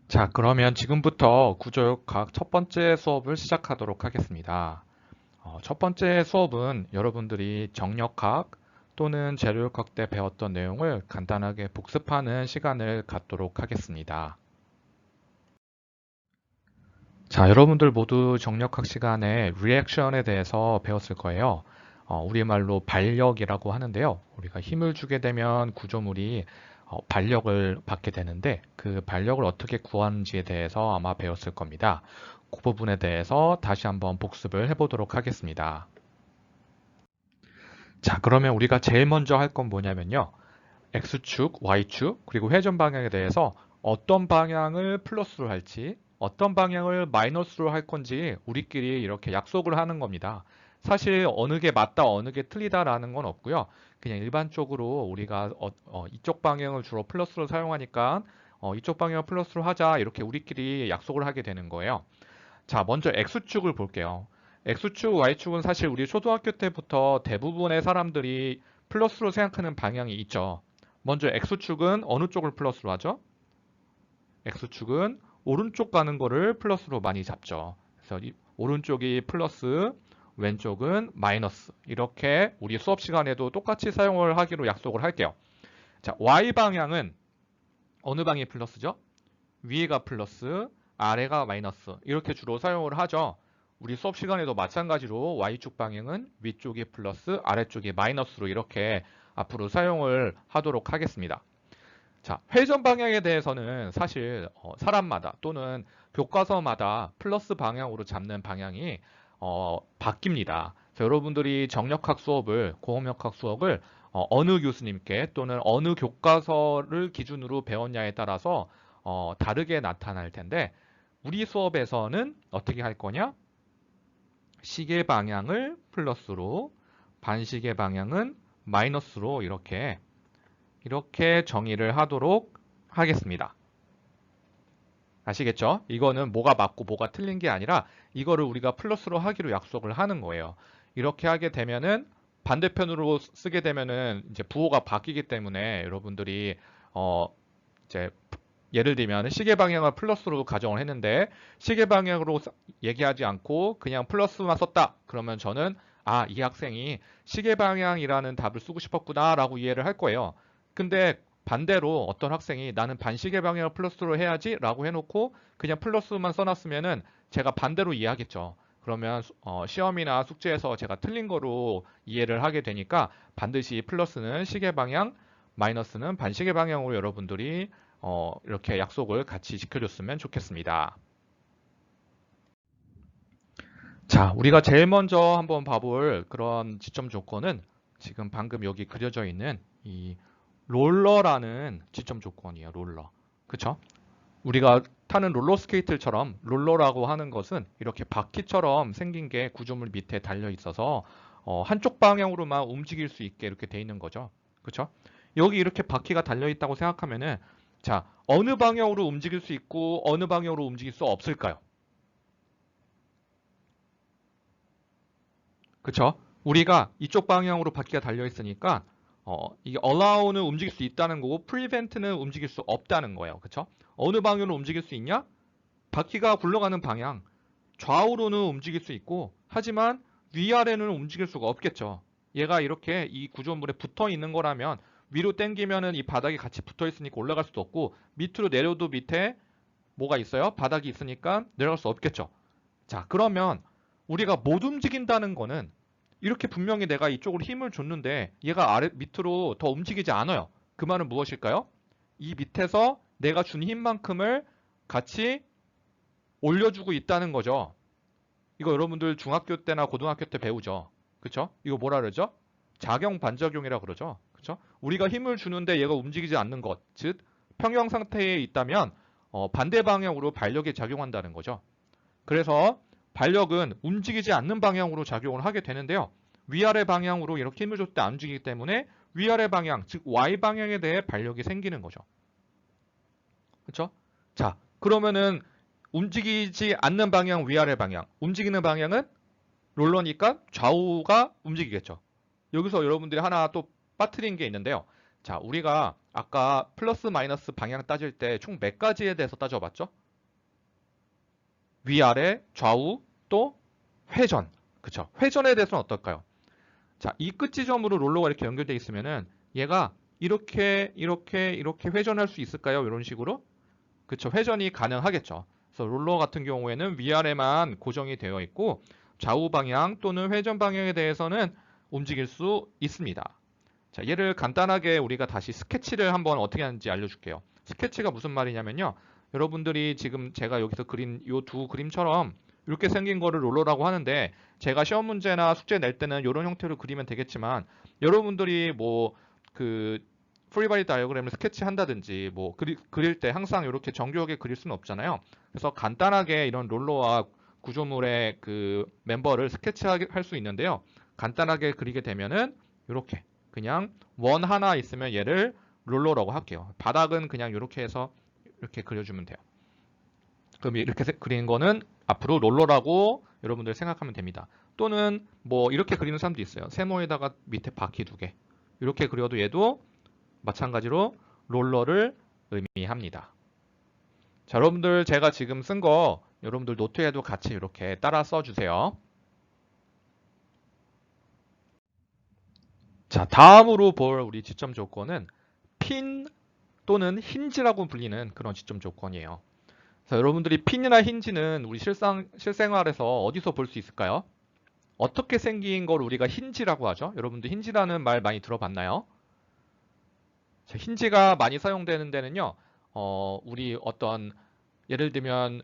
자, 그러면 지금부터 구조역학 첫 번째 수업을 시작하도록 하겠습니다. 첫 번째 수업은 여러분들이 정역학 또는 재료역학 때 배웠던 내용을 간단하게 복습하는 시간을 갖도록 하겠습니다. 자, 여러분들 모두 정역학 시간에 리액션에 대해서 배웠을 거예요. 우리말로 반력이라고 하는데요. 우리가 힘을 주게 되면 구조물이 반력을 받게 되는데 그 반력을 어떻게 구하는지에 대해서 아마 배웠을 겁니다. 그 부분에 대해서 다시 한번 복습을 해보도록 하겠습니다. 자, 그러면 우리가 제일 먼저 할 건 뭐냐면요. X축, Y축, 그리고 회전 방향에 대해서 어떤 방향을 플러스로 할지, 어떤 방향을 마이너스로 할 건지 우리끼리 이렇게 약속을 하는 겁니다. 사실 어느 게 맞다, 어느 게 틀리다라는 건 없고요. 그냥 일반적으로 우리가 이쪽 방향을 주로 플러스로 사용하니까 이쪽 방향을 플러스로 하자 이렇게 우리끼리 약속을 하게 되는 거예요. 자, 먼저 X축을 볼게요. X축, Y축은 사실 우리 초등학교 때부터 대부분의 사람들이 플러스로 생각하는 방향이 있죠. 먼저 X축은 어느 쪽을 플러스로 하죠? X축은 오른쪽 가는 거를 플러스로 많이 잡죠. 그래서 오른쪽이 플러스, 왼쪽은 마이너스. 이렇게 우리 수업 시간에도 똑같이 사용을 하기로 약속을 할게요. 자, Y 방향은 어느 방이 플러스죠? 위에가 플러스, 아래가 마이너스. 이렇게 주로 사용을 하죠. 우리 수업 시간에도 마찬가지로 Y축 방향은 위쪽이 플러스, 아래쪽이 마이너스로 이렇게 앞으로 사용을 하도록 하겠습니다. 자, 회전 방향에 대해서는 사실 사람마다 또는 교과서마다 플러스 방향으로 잡는 방향이 바뀝니다. 그래서 여러분들이 정력학 수업을, 고험역학 수업을 어느 교수님께 또는 어느 교과서를 기준으로 배웠냐에 따라서 다르게 나타날 텐데 우리 수업에서는 어떻게 할 거냐? 시계 방향을 플러스로, 반시계 방향은 마이너스로 이렇게 정의를 하도록 하겠습니다. 아시겠죠? 이거는 뭐가 맞고 뭐가 틀린 게 아니라 이거를 우리가 플러스로 하기로 약속을 하는 거예요. 이렇게 하게 되면은 반대편으로 쓰게 되면은 이제 부호가 바뀌기 때문에 여러분들이 이제 예를 들면 시계 방향을 플러스로 가정을 했는데 시계 방향으로 얘기하지 않고 그냥 플러스만 썼다. 그러면 저는 이 학생이 시계 방향이라는 답을 쓰고 싶었구나라고 이해를 할 거예요. 근데 반대로 어떤 학생이 나는 반시계 방향을 플러스로 해야지 라고 해놓고 그냥 플러스만 써놨으면은 제가 반대로 이해하겠죠. 그러면 시험이나 숙제에서 제가 틀린 거로 이해를 하게 되니까 반드시 플러스는 시계 방향, 마이너스는 반시계 방향으로 여러분들이 이렇게 약속을 같이 지켜줬으면 좋겠습니다. 자, 우리가 제일 먼저 한번 봐볼 그런 지점 조건은 지금 방금 여기 그려져 있는 이 롤러라는 지점 조건이에요. 롤러. 그쵸? 우리가 타는 롤러스케이트처럼 롤러라고 하는 것은 이렇게 바퀴처럼 생긴 게 구조물 밑에 달려 있어서 한쪽 방향으로만 움직일 수 있게 이렇게 돼 있는 거죠. 그쵸? 여기 이렇게 바퀴가 달려 있다고 생각하면은 자, 어느 방향으로 움직일 수 있고 어느 방향으로 움직일 수 없을까요? 그쵸? 우리가 이쪽 방향으로 바퀴가 달려 있으니까 이게 allow는 움직일 수 있다는 거고 prevent는 움직일 수 없다는 거예요. 그쵸? 어느 방향으로 움직일 수 있냐? 바퀴가 굴러가는 방향 좌우로는 움직일 수 있고 하지만 위아래는 움직일 수가 없겠죠. 얘가 이렇게 이 구조물에 붙어 있는 거라면 위로 당기면은 이 바닥이 같이 붙어 있으니까 올라갈 수도 없고 밑으로 내려도 밑에 뭐가 있어요? 바닥이 있으니까 내려갈 수 없겠죠. 자, 그러면 우리가 못 움직인다는 거는 이렇게 분명히 내가 이쪽으로 힘을 줬는데 얘가 아래 밑으로 더 움직이지 않아요. 그 말은 무엇일까요? 이 밑에서 내가 준 힘만큼을 같이 올려주고 있다는 거죠. 이거 여러분들 중학교 때나 고등학교 때 배우죠. 그쵸? 이거 뭐라 그러죠? 작용 반작용이라 그러죠. 그쵸? 우리가 힘을 주는데 얘가 움직이지 않는 것, 즉 평형 상태에 있다면 반대 방향으로 발력이 작용한다는 거죠. 그래서 발력은 움직이지 않는 방향으로 작용을 하게 되는데요. 위아래 방향으로 이렇게 힘을 줬을 때 안 움직이기 때문에 위아래 방향, 즉 Y 방향에 대해 발력이 생기는 거죠. 그렇죠? 자, 그러면은 움직이지 않는 방향, 위아래 방향. 움직이는 방향은 롤러니까 좌우가 움직이겠죠. 여기서 여러분들이 하나 또 빠뜨린 게 있는데요. 자, 우리가 아까 플러스 마이너스 방향 따질 때 총 몇 가지에 대해서 따져봤죠? 위아래, 좌우, 또 회전. 그쵸? 회전에 대해서는 어떨까요? 자, 이 끝 지점으로 롤러가 이렇게 연결되어 있으면은 얘가 이렇게 회전할 수 있을까요? 이런 식으로? 그쵸? 회전이 가능하겠죠. 그래서 롤러 같은 경우에는 위아래만 고정이 되어 있고 좌우 방향 또는 회전 방향에 대해서는 움직일 수 있습니다. 자, 얘를 간단하게 우리가 다시 스케치를 한번 어떻게 하는지 알려줄게요. 스케치가 무슨 말이냐면요. 여러분들이 지금 제가 여기서 그린 이 두 그림처럼 이렇게 생긴 거를 롤러라고 하는데 제가 시험 문제나 숙제 낼 때는 이런 형태로 그리면 되겠지만 여러분들이 뭐 그 프리바디 다이어그램을 스케치 한다든지 뭐 그릴 때 항상 이렇게 정교하게 그릴 수는 없잖아요. 그래서 간단하게 이런 롤러와 구조물의 그 멤버를 스케치할 수 있는데요. 간단하게 그리게 되면은 이렇게 그냥 원 하나 있으면 얘를 롤러라고 할게요. 바닥은 그냥 이렇게 해서 이렇게 그려주면 돼요. 그럼 이렇게 그리는 거는 앞으로 롤러라고 여러분들 생각하면 됩니다. 또는 뭐 이렇게 그리는 사람도 있어요. 세모에다가 밑에 바퀴 두 개. 이렇게 그려도 얘도 마찬가지로 롤러를 의미합니다. 자, 여러분들 제가 지금 쓴 거 여러분들 노트에도 같이 이렇게 따라 써주세요. 자, 다음으로 볼 우리 지점 조건은 핀 또는 힌지라고 불리는 그런 지점 조건이에요. 자, 여러분들이 핀이나 힌지는 우리 실생활에서 어디서 볼 수 있을까요? 어떻게 생긴 걸 우리가 힌지라고 하죠? 여러분들 힌지라는 말 많이 들어봤나요? 자, 힌지가 많이 사용되는 데는요, 우리 어떤 예를 들면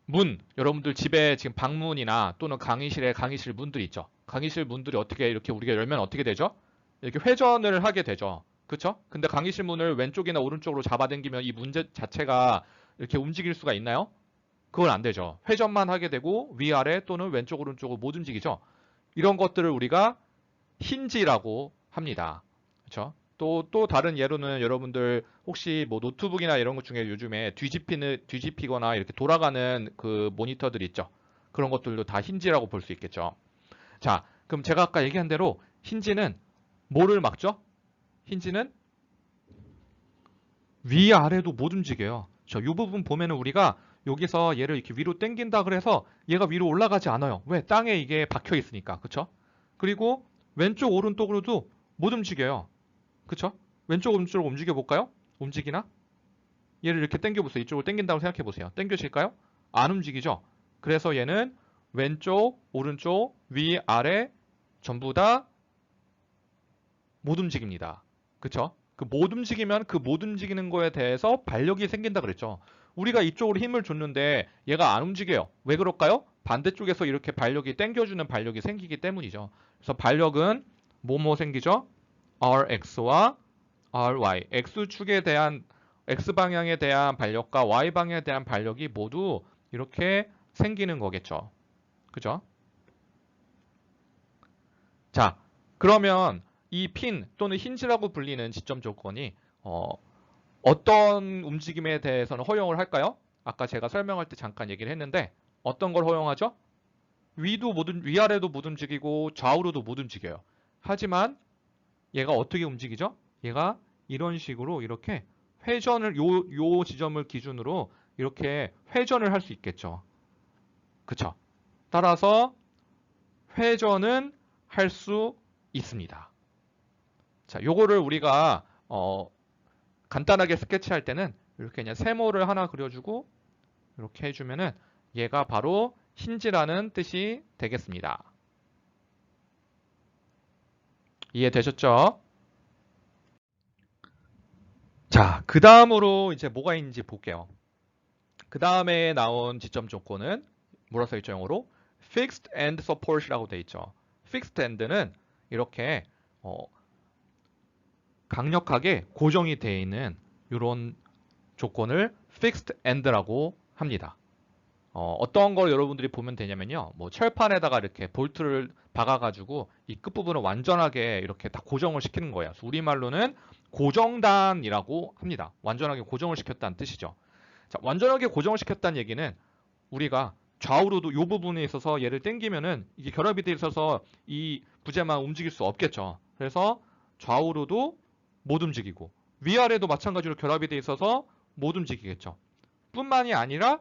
문, 여러분들 집에 지금 방문이나 또는 강의실 문들이 있죠. 강의실 문들이 어떻게 이렇게 우리가 열면 어떻게 되죠? 이렇게 회전을 하게 되죠. 그렇죠? 근데 강의실 문을 왼쪽이나 오른쪽으로 잡아당기면 이 문제 자체가 이렇게 움직일 수가 있나요? 그건 안 되죠. 회전만 하게 되고 위아래 또는 왼쪽 오른쪽으로 못 움직이죠. 이런 것들을 우리가 힌지라고 합니다. 그렇죠? 또 다른 예로는 여러분들 혹시 뭐 노트북이나 이런 것 중에 요즘에 뒤집히거나 이렇게 돌아가는 그 모니터들 있죠. 그런 것들도 다 힌지라고 볼 수 있겠죠. 자, 그럼 제가 아까 얘기한 대로 힌지는 뭐를 막죠? 힌지는 위아래도 못 움직여요. 이 부분 보면은 우리가 여기서 얘를 이렇게 위로 당긴다 그래서 얘가 위로 올라가지 않아요. 왜? 땅에 이게 박혀 있으니까. 그쵸? 그리고 왼쪽 오른쪽으로도 못 움직여요. 그쵸? 왼쪽 오른쪽으로 움직여 볼까요? 움직이나? 얘를 이렇게 당겨 보세요. 이쪽으로 당긴다고 생각해 보세요. 당겨질까요? 안 움직이죠? 그래서 얘는 왼쪽, 오른쪽, 위, 아래 전부 다 못 움직입니다. 그쵸? 그 못 움직이면 그 못 움직이는 거에 대해서 반력이 생긴다 그랬죠. 우리가 이쪽으로 힘을 줬는데 얘가 안 움직여요. 왜 그럴까요? 반대쪽에서 이렇게 반력이 당겨주는 반력이 생기기 때문이죠. 그래서 반력은 뭐뭐 생기죠? Rx와 Ry, X축에 대한 X방향에 대한 반력과 Y방향에 대한 반력이 모두 이렇게 생기는 거겠죠. 그죠? 자, 그러면 이 핀 또는 힌지라고 불리는 지점 조건이 어떤 움직임에 대해서는 허용을 할까요? 아까 제가 설명할 때 잠깐 얘기를 했는데 어떤 걸 허용하죠? 위아래도 못 움직이고 좌우로도 못 움직여요. 하지만 얘가 어떻게 움직이죠? 얘가 이런 식으로 이렇게 요 지점을 기준으로 이렇게 회전을 할 수 있겠죠. 그쵸? 따라서 회전은 할 수 있습니다. 자, 요거를 우리가 간단하게 스케치할 때는 이렇게 그냥 세모를 하나 그려주고 이렇게 해주면은 얘가 바로 힌지라는 뜻이 되겠습니다. 이해되셨죠? 자, 그 다음으로 이제 뭐가 있는지 볼게요. 그 다음에 나온 지점 조건은 뭐라 써있죠, 영어로? Fixed End Support이라고 돼 있죠. Fixed End는 이렇게 강력하게 고정이 되어 있는 이런 조건을 Fixed End라고 합니다. 어떤 걸 여러분들이 보면 되냐면요. 뭐 철판에다가 이렇게 볼트를 박아가지고 이 끝부분을 완전하게 이렇게 다 고정을 시키는 거예요. 우리말로는 고정단이라고 합니다. 완전하게 고정을 시켰다는 뜻이죠. 자, 완전하게 고정을 시켰다는 얘기는 우리가 좌우로도 이 부분에 있어서 얘를 당기면은 이게 결합이 돼 있어서 이 부재만 움직일 수 없겠죠. 그래서 좌우로도 못 움직이고 위아래도 마찬가지로 결합이 돼 있어서 못 움직이겠죠. 뿐만이 아니라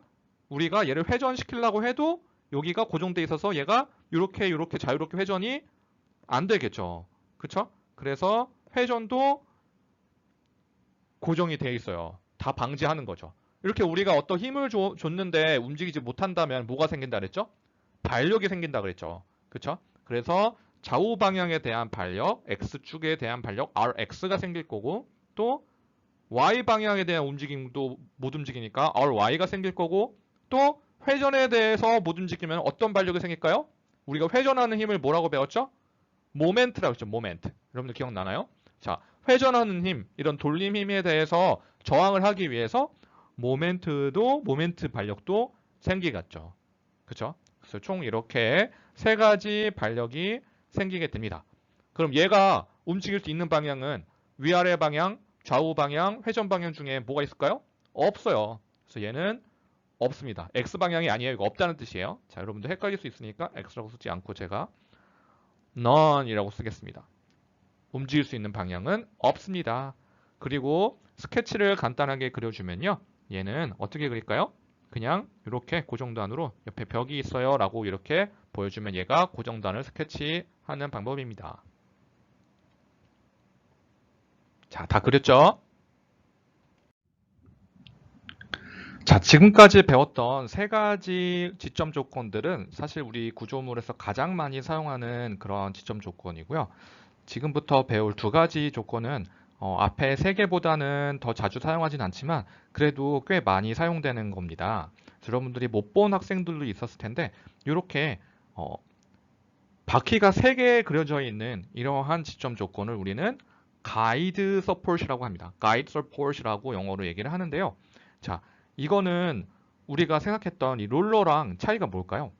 우리가 얘를 회전시키려고 해도 여기가 고정돼 있어서 얘가 이렇게 자유롭게 회전이 안 되겠죠. 그쵸? 그래서 회전도 고정이 돼 있어요. 다 방지하는 거죠. 이렇게 우리가 어떤 힘을 줬는데 움직이지 못한다면 뭐가 생긴다 그랬죠? 반력이 생긴다 그랬죠. 그쵸? 그래서 좌우 방향에 대한 반력, X축에 대한 반력, RX가 생길 거고 또 Y 방향에 대한 움직임도 못 움직이니까 RY가 생길 거고 또 회전에 대해서 못 움직이면 어떤 반력이 생길까요? 우리가 회전하는 힘을 뭐라고 배웠죠? 모멘트라고 했죠. 모멘트. 여러분들 기억나나요? 자, 회전하는 힘, 이런 돌림 힘에 대해서 저항을 하기 위해서 모멘트 반력도 생기겠죠. 그쵸? 그래서 총 이렇게 세 가지 반력이 생기게 됩니다. 그럼 얘가 움직일 수 있는 방향은 위아래 방향, 좌우 방향, 회전 방향 중에 뭐가 있을까요? 없어요. 그래서 얘는 없습니다. X 방향이 아니에요. 이거 없다는 뜻이에요. 자, 여러분들 헷갈릴 수 있으니까 X라고 쓰지 않고 제가 none이라고 쓰겠습니다. 움직일 수 있는 방향은 없습니다. 그리고 스케치를 간단하게 그려주면요. 얘는 어떻게 그릴까요? 그냥 이렇게 고정단으로 옆에 벽이 있어요 라고 이렇게 보여주면 얘가 고정단을 스케치하는 방법입니다. 자, 다 그렸죠? 자, 지금까지 배웠던 세 가지 지점 조건들은 사실 우리 구조물에서 가장 많이 사용하는 그런 지점 조건이고요. 지금부터 배울 두 가지 조건은 앞에 세 개보다는 더 자주 사용하진 않지만 그래도 꽤 많이 사용되는 겁니다. 여러분들이 못 본 학생들도 있었을 텐데 이렇게 바퀴가 3개 그려져 있는 이러한 지점 조건을 우리는 가이드 서포트라고 합니다. 가이드 서포트라고 영어로 얘기를 하는데요. 자, 이거는 우리가 생각했던 이 롤러랑 차이가 뭘까요?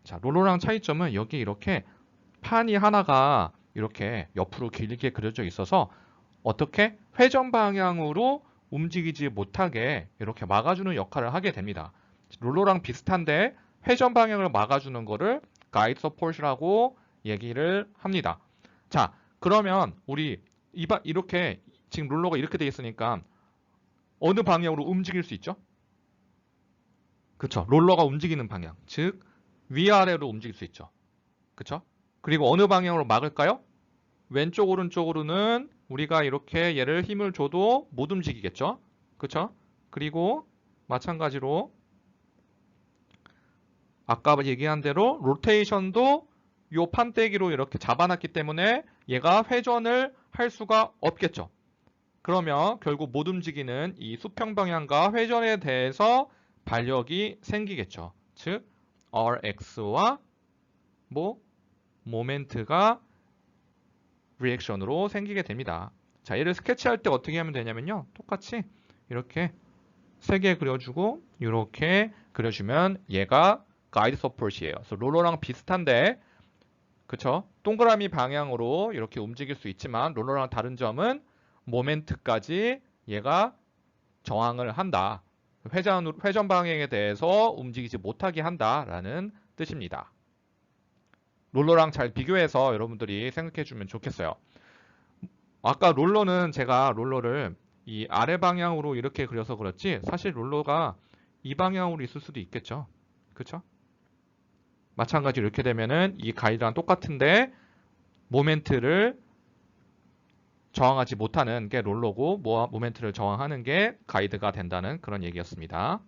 자, 롤러랑 차이점은 여기 이렇게 판이 하나가 이렇게 옆으로 길게 그려져 있어서 어떻게 회전 방향으로 움직이지 못하게 이렇게 막아주는 역할을 하게 됩니다. 롤러랑 비슷한데 회전 방향을 막아주는 거를 가이드 서포트라고 얘기를 합니다. 자, 그러면 우리 이렇게 지금 롤러가 이렇게 돼 있으니까 어느 방향으로 움직일 수 있죠? 그쵸? 롤러가 움직이는 방향, 즉 위아래로 움직일 수 있죠. 그쵸? 그리고 어느 방향으로 막을까요? 왼쪽 오른쪽으로는 우리가 이렇게 얘를 힘을 줘도 못 움직이겠죠. 그쵸? 그리고 마찬가지로 아까 얘기한 대로 로테이션도 요 판때기로 이렇게 잡아놨기 때문에 얘가 회전을 할 수가 없겠죠. 그러면 결국 못 움직이는 이 수평 방향과 회전에 대해서 반력이 생기겠죠. 즉 Rx와 모멘트가 리액션으로 생기게 됩니다. 자, 얘를 스케치할 때 어떻게 하면 되냐면요. 똑같이 이렇게 3개 그려주고 이렇게 그려주면 얘가 가이드 서포트예요. 그래서 롤러랑 비슷한데 그쵸? 동그라미 방향으로 이렇게 움직일 수 있지만 롤러랑 다른 점은 모멘트까지 얘가 저항을 한다. 회전 방향에 대해서 움직이지 못하게 한다라는 뜻입니다. 롤러랑 잘 비교해서 여러분들이 생각해 주면 좋겠어요. 아까 롤러는 제가 롤러를 이 아래 방향으로 이렇게 그려서 그렇지 사실 롤러가 이 방향으로 있을 수도 있겠죠. 그쵸? 마찬가지로 이렇게 되면은 이 가이드랑 똑같은데 모멘트를 저항하지 못하는 게 롤러고 모멘트를 저항하는 게 가이드가 된다는 그런 얘기였습니다.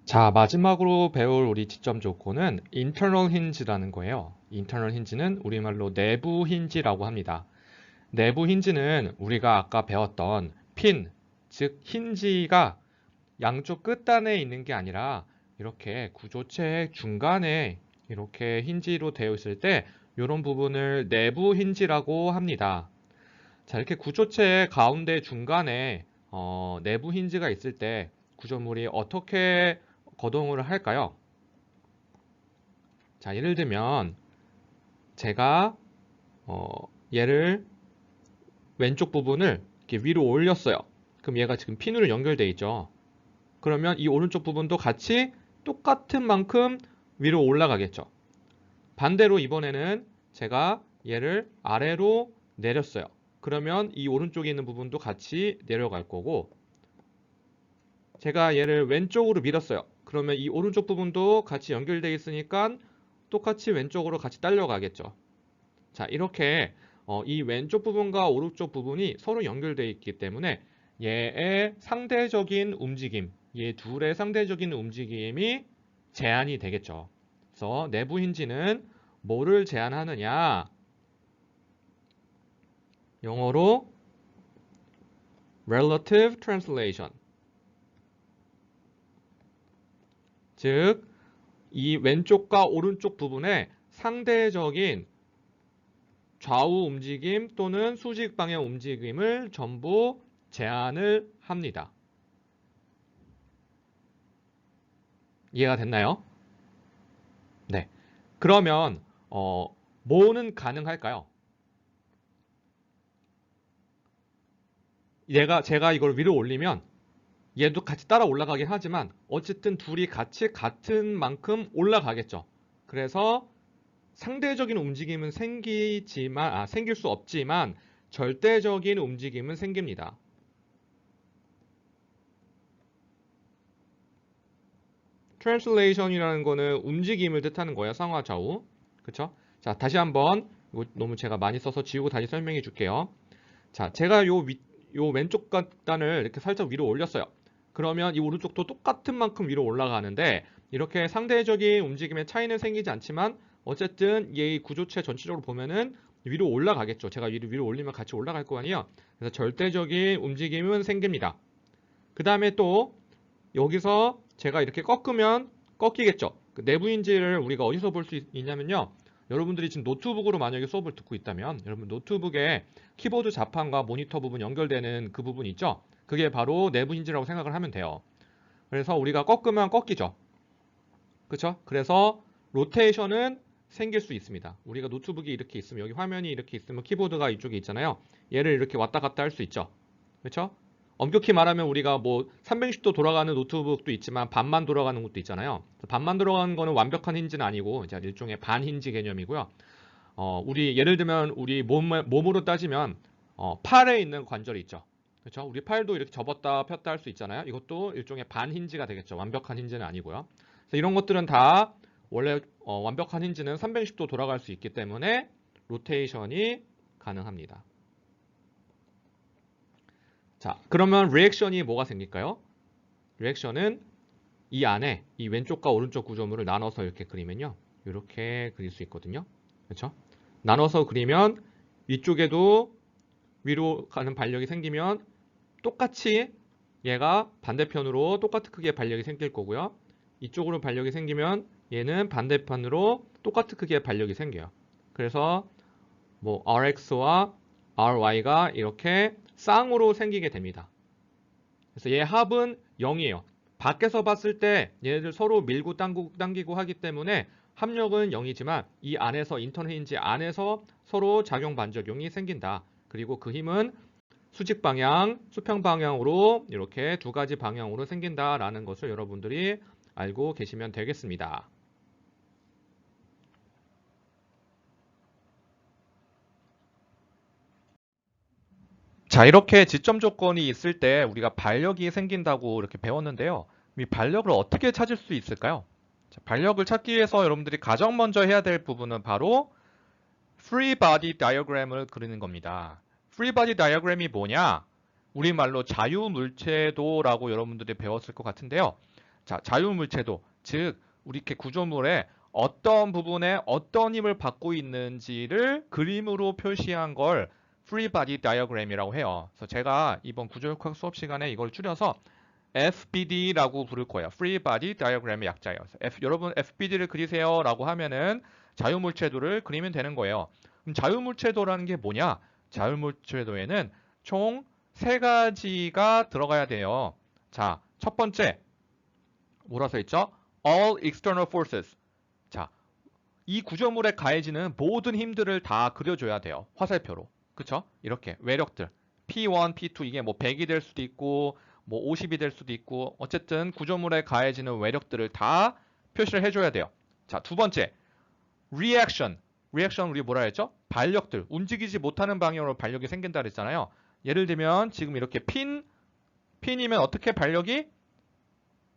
자, 마지막으로 배울 우리 지점 조건은 internal hinge라는 거예요. internal hinge는 우리말로 내부 힌지라고 합니다. 내부 힌지는 우리가 아까 배웠던 핀, 즉 힌지가 양쪽 끝단에 있는 게 아니라 이렇게 구조체 중간에 이렇게 힌지로 되어 있을 때 이런 부분을 내부 힌지라고 합니다. 자, 이렇게 구조체 가운데 중간에 내부 힌지가 있을 때 구조물이 어떻게 거동을 할까요? 자, 예를 들면 제가 얘를 왼쪽 부분을 이렇게 위로 올렸어요. 그럼 얘가 지금 핀으로 연결되어 있죠. 그러면 이 오른쪽 부분도 같이 똑같은 만큼 위로 올라가겠죠. 반대로 이번에는 제가 얘를 아래로 내렸어요. 그러면 이 오른쪽에 있는 부분도 같이 내려갈 거고, 제가 얘를 왼쪽으로 밀었어요. 그러면 이 오른쪽 부분도 같이 연결되어 있으니까 똑같이 왼쪽으로 같이 딸려가겠죠. 자, 이렇게 이 왼쪽 부분과 오른쪽 부분이 서로 연결되어 있기 때문에 얘의 상대적인 움직임, 얘 둘의 상대적인 움직임이 제한이 되겠죠. 그래서 내부 힌지는 뭐를 제한하느냐? 영어로 relative translation. 즉, 이 왼쪽과 오른쪽 부분의 상대적인 좌우 움직임 또는 수직 방향 움직임을 전부 제한을 합니다. 이해가 됐나요? 네. 그러면 뭐는 가능할까요? 제가 이걸 위로 올리면 얘도 같이 따라 올라가긴 하지만 어쨌든 둘이 같이 같은 만큼 올라가겠죠. 그래서 상대적인 움직임은 생길 수 없지만 절대적인 움직임은 생깁니다. translation이라는 거는 움직임을 뜻하는 거예요. 상하 좌우. 그쵸? 자, 다시 한번 이거 너무 제가 많이 써서 지우고 다시 설명해 줄게요. 자, 제가 요 왼쪽 단을 이렇게 살짝 위로 올렸어요. 그러면 이 오른쪽도 똑같은 만큼 위로 올라가는데 이렇게 상대적인 움직임의 차이는 생기지 않지만 어쨌든 이 구조체 전체적으로 보면은 위로 올라가겠죠. 제가 위로 올리면 같이 올라갈 거 아니에요. 그래서 절대적인 움직임은 생깁니다. 그 다음에 또 여기서 제가 이렇게 꺾으면 꺾이겠죠. 그 내부 힌지를 우리가 어디서 볼 수 있냐면요. 여러분들이 지금 노트북으로 만약에 수업을 듣고 있다면 여러분 노트북에 키보드 자판과 모니터 부분 연결되는 그 부분 있죠? 그게 바로 내부 힌지라고 생각을 하면 돼요. 그래서 우리가 꺾으면 꺾이죠. 그렇죠? 그래서 로테이션은 생길 수 있습니다. 우리가 노트북이 이렇게 있으면 여기 화면이 이렇게 있으면 키보드가 이쪽에 있잖아요. 얘를 이렇게 왔다 갔다 할 수 있죠. 그렇죠? 엄격히 말하면 우리가 뭐 360도 돌아가는 노트북도 있지만 반만 돌아가는 것도 있잖아요. 반만 돌아가는 거는 완벽한 힌지는 아니고 이제 일종의 반 힌지 개념이고요. 우리 예를 들면 우리 몸으로 따지면 팔에 있는 관절이 있죠. 그렇죠? 우리 팔도 이렇게 접었다 폈다 할 수 있잖아요. 이것도 일종의 반 힌지가 되겠죠. 완벽한 힌지는 아니고요. 그래서 이런 것들은 다 원래 완벽한 힌지는 360도 돌아갈 수 있기 때문에 로테이션이 가능합니다. 자, 그러면 리액션이 뭐가 생길까요? 리액션은 이 안에 이 왼쪽과 오른쪽 구조물을 나눠서 이렇게 그리면요. 이렇게 그릴 수 있거든요. 그렇죠? 나눠서 그리면 위쪽에도 위로 가는 발력이 생기면 똑같이 얘가 반대편으로 똑같은 크기의 발력이 생길 거고요. 이쪽으로 발력이 생기면 얘는 반대편으로 똑같은 크기의 발력이 생겨요. 그래서 뭐 RX와 RY가 이렇게 쌍으로 생기게 됩니다. 그래서 얘 합은 0이에요. 밖에서 봤을 때 얘네들 서로 밀고 당기고 하기 때문에 합력은 0이지만 이 안에서 인터널 힌지 안에서 서로 작용 반작용이 생긴다. 그리고 그 힘은 수직 방향, 수평 방향으로 이렇게 두 가지 방향으로 생긴다라는 것을 여러분들이 알고 계시면 되겠습니다. 자, 이렇게 지점 조건이 있을 때 우리가 반력이 생긴다고 이렇게 배웠는데요. 이 반력을 어떻게 찾을 수 있을까요? 자, 반력을 찾기 위해서 여러분들이 가장 먼저 해야 될 부분은 바로 free body diagram을 그리는 겁니다. free body diagram이 뭐냐? 우리말로 자유물체도라고 여러분들이 배웠을 것 같은데요. 자, 자유물체도, 즉 우리 이렇게 구조물에 어떤 부분에 어떤 힘을 받고 있는지를 그림으로 표시한 걸 free body diagram이라고 해요. 그래서 제가 이번 구조역학 수업 시간에 이걸 줄여서 FBD라고 부를 거예요. Free Body Diagram의 약자예요. 여러분 FBD를 그리세요라고 하면은 자유물체도를 그리면 되는 거예요. 그럼 자유물체도라는 게 뭐냐? 자유물체도에는 총 3가지가 들어가야 돼요. 자, 첫 번째 뭐라 써 있죠? All external forces. 자, 이 구조물에 가해지는 모든 힘들을 다 그려줘야 돼요. 화살표로. 그쵸? 이렇게 외력들. P1, P2 이게 뭐 100이 될 수도 있고 뭐 50이 될 수도 있고 어쨌든 구조물에 가해지는 외력들을 다 표시를 해줘야 돼요. 자, 두 번째. reaction. reaction 우리 뭐라 했죠? 발력들. 움직이지 못하는 방향으로 발력이 생긴다 그랬잖아요. 예를 들면 지금 이렇게 핀이면 어떻게 발력이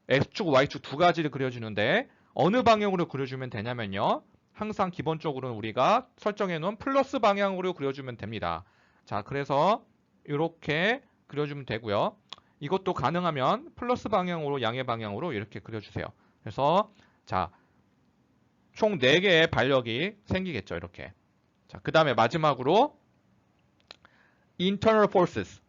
X축, Y축 두 가지를 그려주는데 어느 방향으로 그려주면 되냐면요. 항상 기본적으로는 우리가 설정해 놓은 플러스 방향으로 그려주면 됩니다. 자, 그래서 이렇게 그려주면 되고요. 이것도 가능하면 플러스 방향으로 양의 방향으로 이렇게 그려주세요. 그래서 자, 총 4개의 발력이 생기겠죠. 이렇게. 자, 그 다음에 마지막으로 internal forces.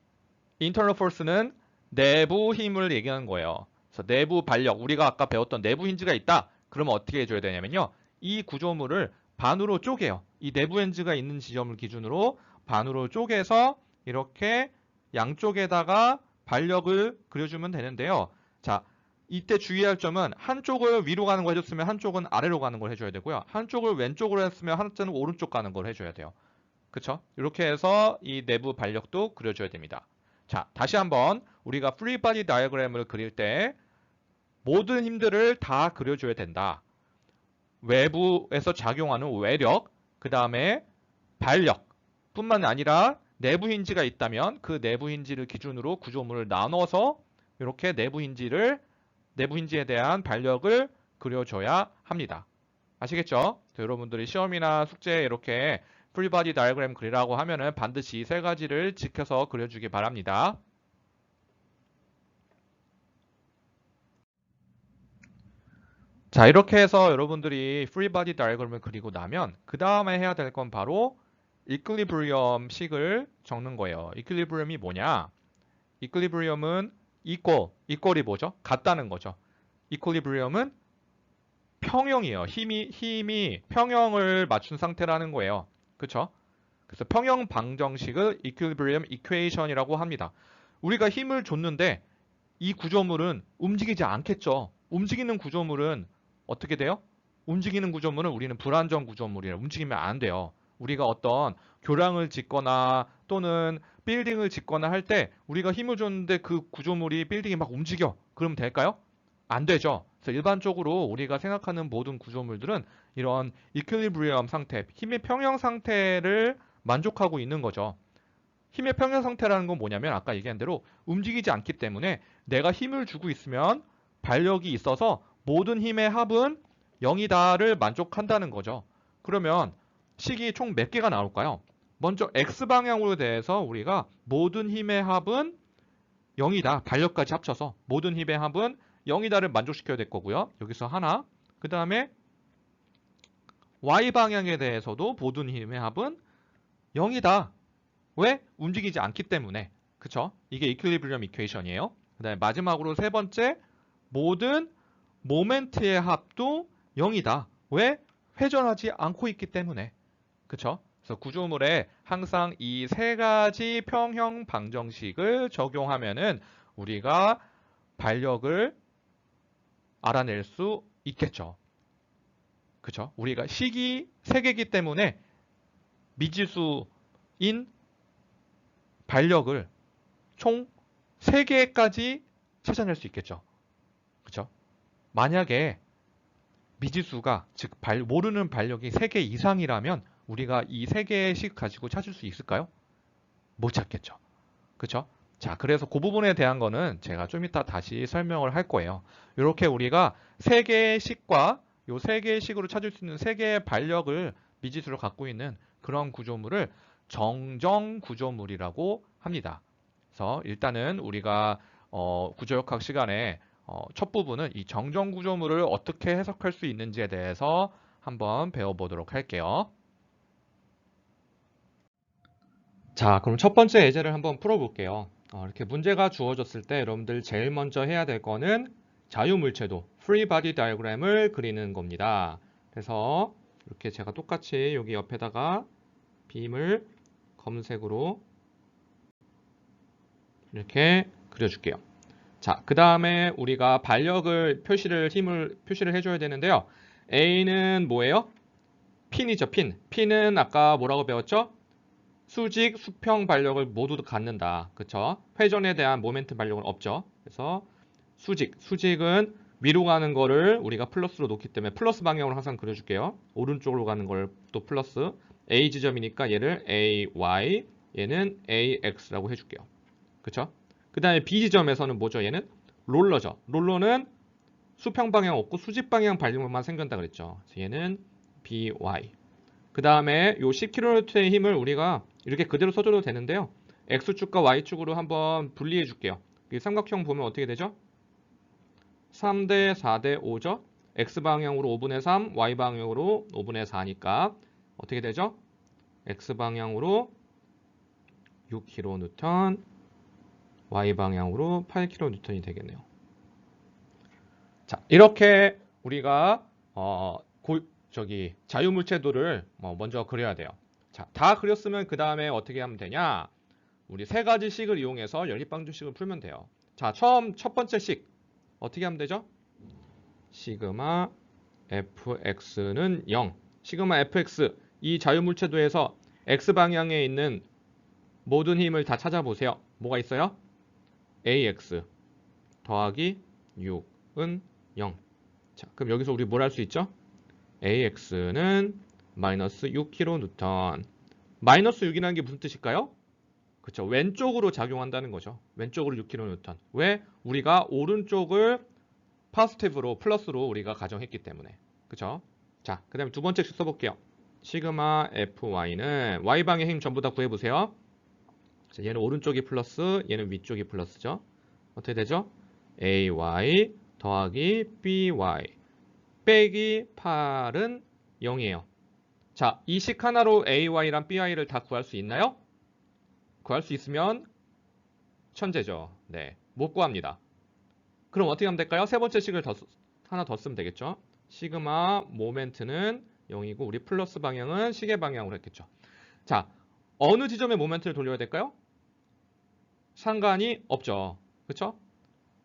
internal force는 내부 힘을 얘기하는 거예요. 그래서 내부 발력, 우리가 아까 배웠던 내부 힌지가 있다. 그러면 어떻게 해줘야 되냐면요. 이 구조물을 반으로 쪼개요. 이 내부 힌지가 있는 지점을 기준으로 반으로 쪼개서 이렇게 양쪽에다가 발력을 그려주면 되는데요. 자, 이때 주의할 점은 한쪽을 위로 가는 거 해줬으면 한쪽은 아래로 가는 걸 해줘야 되고요. 한쪽을 왼쪽으로 했으면 한쪽은 오른쪽 가는 걸 해줘야 돼요. 그쵸? 이렇게 해서 이 내부 발력도 그려줘야 됩니다. 자, 다시 한번 우리가 프리 바디 다이어그램을 그릴 때 모든 힘들을 다 그려줘야 된다. 외부에서 작용하는 외력, 그 다음에 발력 뿐만 아니라 내부 힌지가 있다면 그 내부 힌지를 기준으로 구조물을 나눠서 이렇게 내부 힌지에 대한 발력을 그려줘야 합니다. 아시겠죠? 여러분들이 시험이나 숙제에 이렇게 프리바디 다이어그램 그리라고 하면은 반드시 이 3가지를 지켜서 그려주기 바랍니다. 자, 이렇게 해서 여러분들이 프리바디 다이어그램을 그리고 나면 그 다음에 해야 될 건 바로 이퀄리브리엄 식을 적는 거예요. 이퀄리브리엄이 뭐냐? 이퀄리브리엄은 equal이 뭐죠? 같다는 거죠. 이퀄리브리엄은 평형이에요. 힘이 평형을 맞춘 상태라는 거예요. 그쵸? 그래서 평형 방정식을 equilibrium equation이라고 합니다. 우리가 힘을 줬는데 이 구조물은 움직이지 않겠죠. 움직이는 구조물은 어떻게 돼요? 움직이는 구조물은 우리는 불안정 구조물이에요. 움직이면 안 돼요. 우리가 어떤 교량을 짓거나 또는 빌딩을 짓거나 할 때 우리가 힘을 줬는데 그 구조물이 빌딩이 막 움직여. 그러면 될까요? 안 되죠. 그래서 일반적으로 우리가 생각하는 모든 구조물들은 이런 이퀄리브리엄 상태, 힘의 평형 상태를 만족하고 있는 거죠. 힘의 평형 상태라는 건 뭐냐면 아까 얘기한 대로 움직이지 않기 때문에 내가 힘을 주고 있으면 발력이 있어서 모든 힘의 합은 0이다를 만족한다는 거죠. 그러면 식이 총 몇 개가 나올까요? 먼저 X방향으로 대해서 우리가 모든 힘의 합은 0이다. 발력까지 합쳐서 모든 힘의 합은 0이다를 만족시켜야 될 거고요. 여기서 하나. 그 다음에 Y방향에 대해서도 모든 힘의 합은 0이다. 왜? 움직이지 않기 때문에. 그쵸? 이게 이퀄리브리엄 이퀘이션이에요. 그 다음에 마지막으로 세 번째, 모든 모멘트의 합도 0이다. 왜? 회전하지 않고 있기 때문에. 그쵸? 그래서 구조물에 항상 이 3가지 평형 방정식을 적용하면은 우리가 발력을 알아낼 수 있겠죠. 그쵸? 우리가 식이 3개이기 때문에 미지수인 발력을 총 3개까지 찾아낼 수 있겠죠. 그쵸? 만약에 미지수가 즉 모르는 발력이 3개 이상이라면 우리가 이 3개의 식 가지고 찾을 수 있을까요? 못 찾겠죠. 그쵸? 자, 그래서 그 부분에 대한 거는 제가 좀 이따 다시 설명을 할 거예요. 이렇게 우리가 3개의 식과 요 3개의 식으로 찾을 수 있는 3개의 발력을 미지수로 갖고 있는 그런 구조물을 정정 구조물이라고 합니다. 그래서 일단은 우리가 구조역학 시간에 첫 부분은 이 정정 구조물을 어떻게 해석할 수 있는지에 대해서 한번 배워보도록 할게요. 자, 그럼 첫 번째 예제를 한번 풀어볼게요. 이렇게 문제가 주어졌을 때 여러분들 제일 먼저 해야 될 거는 자유물체도, free body diagram을 그리는 겁니다. 그래서 이렇게 제가 똑같이 여기 옆에다가 빔을 검은색으로 이렇게 그려줄게요. 자, 그 다음에 우리가 발력을 힘을 표시를 해줘야 되는데요. A는 뭐예요? 핀이죠, 핀. 핀은 아까 뭐라고 배웠죠? 수직, 수평 발력을 모두 갖는다. 그쵸? 회전에 대한 모멘트 발력은 없죠. 그래서 수직은 위로 가는 거를 우리가 플러스로 놓기 때문에 플러스 방향으로 항상 그려줄게요. 오른쪽으로 가는 걸 또 플러스. A 지점이니까 얘를 AY, 얘는 AX라고 해줄게요. 그쵸? 그 다음에 B 지점에서는 뭐죠? 얘는 롤러죠. 롤러는 수평 방향 없고 수직 방향 발력만 생긴다 그랬죠. 그래서 얘는 BY. 그 다음에 요 10kN의 힘을 우리가 이렇게 그대로 써줘도 되는데요. X축과 Y축으로 한번 분리해 줄게요. 이 삼각형 보면 어떻게 되죠? 3대 4대 5죠? X방향으로 5분의 3, Y방향으로 5분의 4니까 어떻게 되죠? X방향으로 6kN, Y방향으로 8kN이 되겠네요. 자, 이렇게 우리가 자유물체도를 먼저 그려야 돼요. 자, 다 그렸으면 그 다음에 어떻게 하면 되냐? 우리 세 가지 식을 이용해서 연립방정식을 풀면 돼요. 자, 첫 번째 식 어떻게 하면 되죠? 시그마 fx는 0. 시그마 fx 이 자유물체도에서 x방향에 있는 모든 힘을 다 찾아보세요. 뭐가 있어요? ax 더하기 6은 0. 자, 그럼 여기서 우리 뭘 할 수 있죠? AX는 마이너스 6kN. 마이너스 6이라는 게 무슨 뜻일까요? 그쵸. 왼쪽으로 작용한다는 거죠. 왼쪽으로 6kN. 왜? 우리가 오른쪽을 포지티브로, 플러스로 우리가 가정했기 때문에. 그쵸? 자, 그 다음에 두 번째 식 써볼게요. 시그마 FY는 Y방의 힘 전부 다 구해보세요. 자, 얘는 오른쪽이 플러스, 얘는 위쪽이 플러스죠. 어떻게 되죠? AY 더하기 BY 빼기 8은 0이에요. 자, 이 식 하나로 AY랑 BY를 다 구할 수 있나요? 구할 수 있으면 천재죠. 네, 못 구합니다. 그럼 어떻게 하면 될까요? 세 번째 식을 하나 더 쓰면 되겠죠. 시그마 모멘트는 0이고 우리 플러스 방향은 시계 방향으로 했겠죠. 자, 어느 지점에 모멘트를 돌려야 될까요? 상관이 없죠. 그렇죠?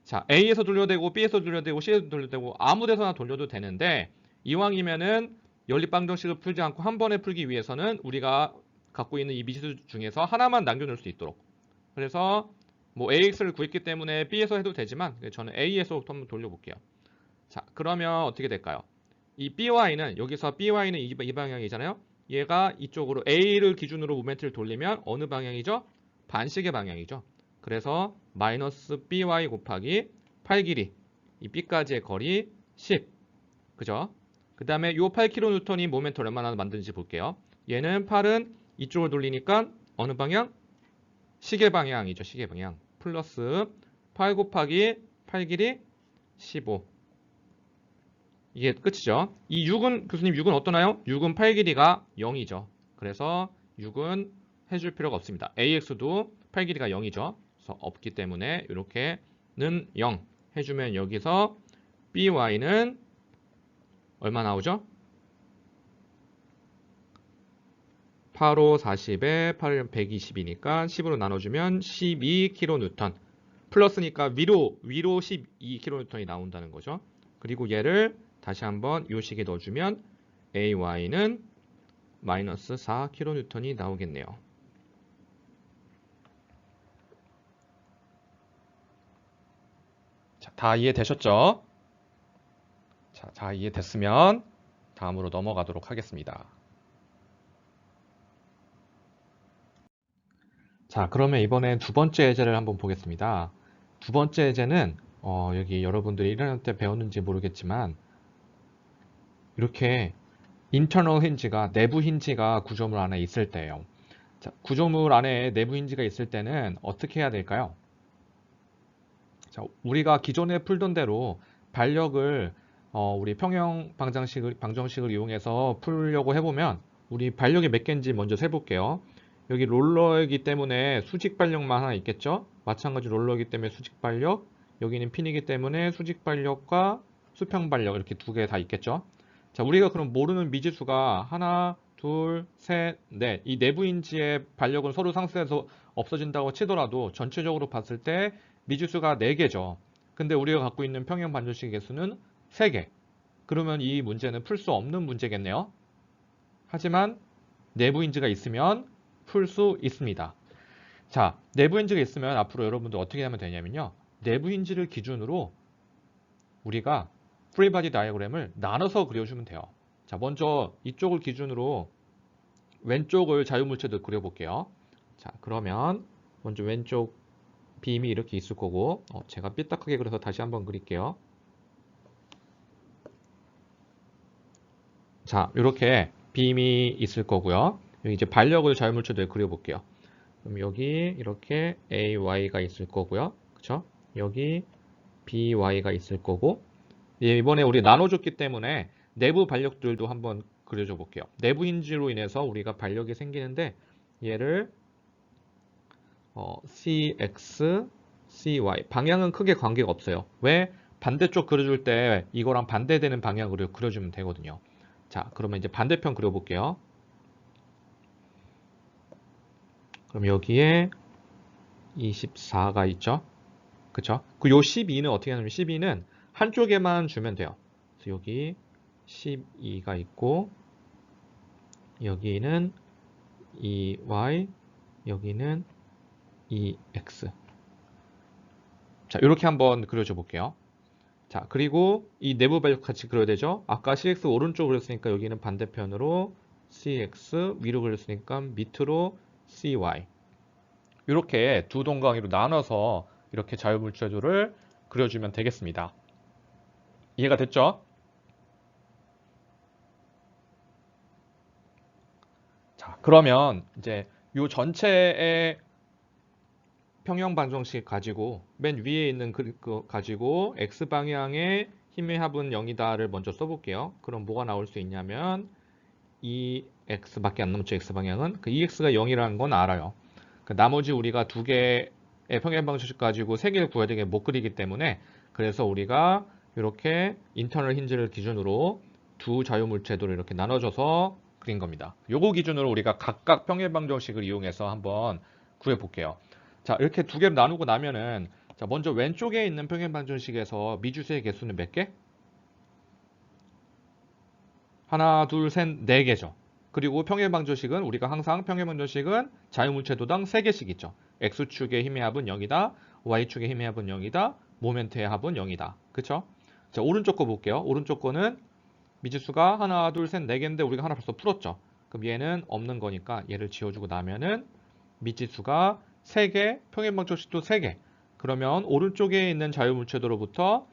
자, A에서 돌려도 되고 B에서 돌려도 되고 C에서 돌려도 되고 아무 데서나 돌려도 되는데 이왕이면은 연립방정식을 풀지 않고 한 번에 풀기 위해서는 우리가 갖고 있는 이 미지수 중에서 하나만 남겨놓을 수 있도록. 그래서 뭐 AX를 구했기 때문에 B에서 해도 되지만 저는 A에서부터 한번 돌려볼게요. 자, 그러면 어떻게 될까요? 이 BY는 여기서 BY는 이 방향이잖아요. 얘가 이쪽으로 A를 기준으로 모멘트를 돌리면 어느 방향이죠? 반시계 방향이죠. 그래서 마이너스 BY 곱하기 8 길이 이 B까지의 거리 10. 그죠? 그 다음에 요 8kN이 모멘트 얼마나 만드는지 볼게요. 얘는 8은 이쪽을 돌리니까 어느 방향? 시계 방향이죠. 시계 방향. 플러스 8 곱하기 8 길이 15. 이게 끝이죠. 이 6은 교수님 6은 어떠나요? 6은 8 길이가 0이죠. 그래서 6은 해줄 필요가 없습니다. AX도 8 길이가 0이죠. 그래서 없기 때문에 이렇게는 0 해주면 여기서 BY는 얼마 나오죠? 8, 5, 40에 8, 120이니까 10으로 나눠주면 12kN. 플러스니까 위로 12kN이 나온다는 거죠. 그리고 얘를 다시 한번 이 식에 넣어주면 AY는 마이너스 4kN이 나오겠네요. 자, 다 이해되셨죠? 자, 다 이해됐으면 다음으로 넘어가도록 하겠습니다. 자, 그러면 이번엔 두 번째 예제를 한번 보겠습니다. 두 번째 예제는 여기 여러분들이 1학년 때 배웠는지 모르겠지만 이렇게 internal 힌지가 내부 힌지가 구조물 안에 있을 때예요. 자, 구조물 안에 내부 힌지가 있을 때는 어떻게 해야 될까요? 자, 우리가 기존에 풀던 대로 반력을 우리 평형 방정식을 이용해서 풀려고 해보면 우리 반력이 몇 개인지 먼저 세볼게요. 여기 롤러이기 때문에 수직 반력만 하나 있겠죠? 마찬가지 롤러이기 때문에 수직 반력, 여기는 핀이기 때문에 수직 반력과 수평 반력 이렇게 두 개 다 있겠죠? 자, 우리가 그럼 모르는 미지수가 하나, 둘, 셋, 넷. 이 내부 인지의 반력은 서로 상쇄해서 없어진다고 치더라도 전체적으로 봤을 때 미지수가 4개죠. 근데 우리가 갖고 있는 평형 반정식의 개수는 3개. 그러면 이 문제는 풀 수 없는 문제겠네요. 하지만 내부 인지가 있으면 풀 수 있습니다. 자, 내부 힌지가 있으면 앞으로 여러분들 어떻게 하면 되냐면요. 내부 힌지를 기준으로 우리가 프리바디 다이어그램을 나눠서 그려주면 돼요. 자, 먼저 이쪽을 기준으로 왼쪽을 자유물체도 그려볼게요. 자, 그러면 먼저 왼쪽 빔이 이렇게 있을 거고, 제가 삐딱하게 그려서 다시 한번 그릴게요. 자, 이렇게 빔이 있을 거고요. 여기 이제 반력을 자유물체도에 그려볼게요. 그럼 여기 이렇게 AY가 있을 거고요. 그쵸? 여기 BY가 있을 거고, 이번에 우리 나눠줬기 때문에 내부 반력들도 한번 그려줘 볼게요. 내부 힌지로 인해서 우리가 반력이 생기는데 얘를 CX, CY 방향은 크게 관계가 없어요. 왜? 반대쪽 그려줄 때 이거랑 반대되는 방향으로 그려주면 되거든요. 자, 그러면 이제 반대편 그려볼게요. 그럼 여기에 24가 있죠? 그쵸? 그 요 12는 어떻게 하냐면 12는 한쪽에만 주면 돼요. 그래서 여기 12가 있고 여기는 EY, 여기는 EX. 자, 이렇게 한번 그려줘 볼게요. 자, 그리고 이 내부 발력 같이 그려야 되죠? 아까 CX 오른쪽 그렸으니까 여기는 반대편으로 CX, 위로 그렸으니까 밑으로 CY. 이렇게 두 동강이로 나눠서 이렇게 자유물체도를 그려주면 되겠습니다. 이해가 됐죠? 자, 그러면 이제 이 전체의 평형 방정식 가지고 맨 위에 있는 그 가지고 x 방향의 힘의 합은 0이다를 먼저 써볼게요. 그럼 뭐가 나올 수 있냐면 2x밖에 안 남죠. x 방향은 그 2x가 0이라는 건 알아요. 그 나머지 우리가 두 개의 평형 방정식 가지고 세 개를 구해야 되게 못 그리기 때문에 그래서 우리가 이렇게 인터널 힌지를 기준으로 두 자유물체도를 이렇게 나눠줘서 그린 겁니다. 요거 기준으로 우리가 각각 평행 방정식을 이용해서 한번 구해 볼게요. 자, 이렇게 두 개로 나누고 나면은 자, 먼저 왼쪽에 있는 평행 방정식에서 미주수의 개수는 몇 개? 하나, 둘, 셋, 네 개죠. 그리고 평행 방정식은 우리가 항상 평행 방정식은 자유물체도당 3개씩 있죠. x축의 힘의 합은 0이다. y축의 힘의 합은 0이다. 모멘트의 합은 0이다. 그쵸? 자, 오른쪽 거 볼게요. 오른쪽 거는 미지수가 하나, 둘, 셋, 네 개인데 우리가 하나 벌써 풀었죠. 그럼 얘는 없는 거니까 얘를 지워주고 나면은 미지수가 3개, 평행방정식도 3개. 그러면 오른쪽에 있는 자유물체도로부터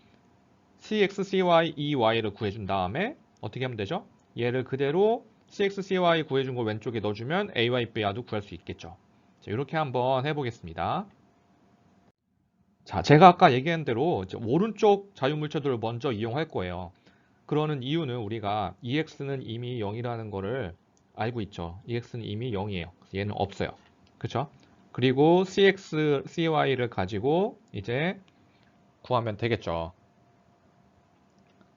CX, CY, EY를 구해준 다음에 어떻게 하면 되죠? 얘를 그대로 CX, CY 구해준 걸 왼쪽에 넣어주면 AY, BR도 구할 수 있겠죠. 자, 이렇게 한번 해보겠습니다. 자, 제가 아까 얘기한 대로 이제 오른쪽 자유물체도를 먼저 이용할 거예요. 그러는 이유는 우리가 EX는 이미 0이라는 거를 알고 있죠. EX는 이미 0이에요. 그래서 얘는 없어요. 그쵸? 그리고 CX, CY를 가지고 이제 구하면 되겠죠.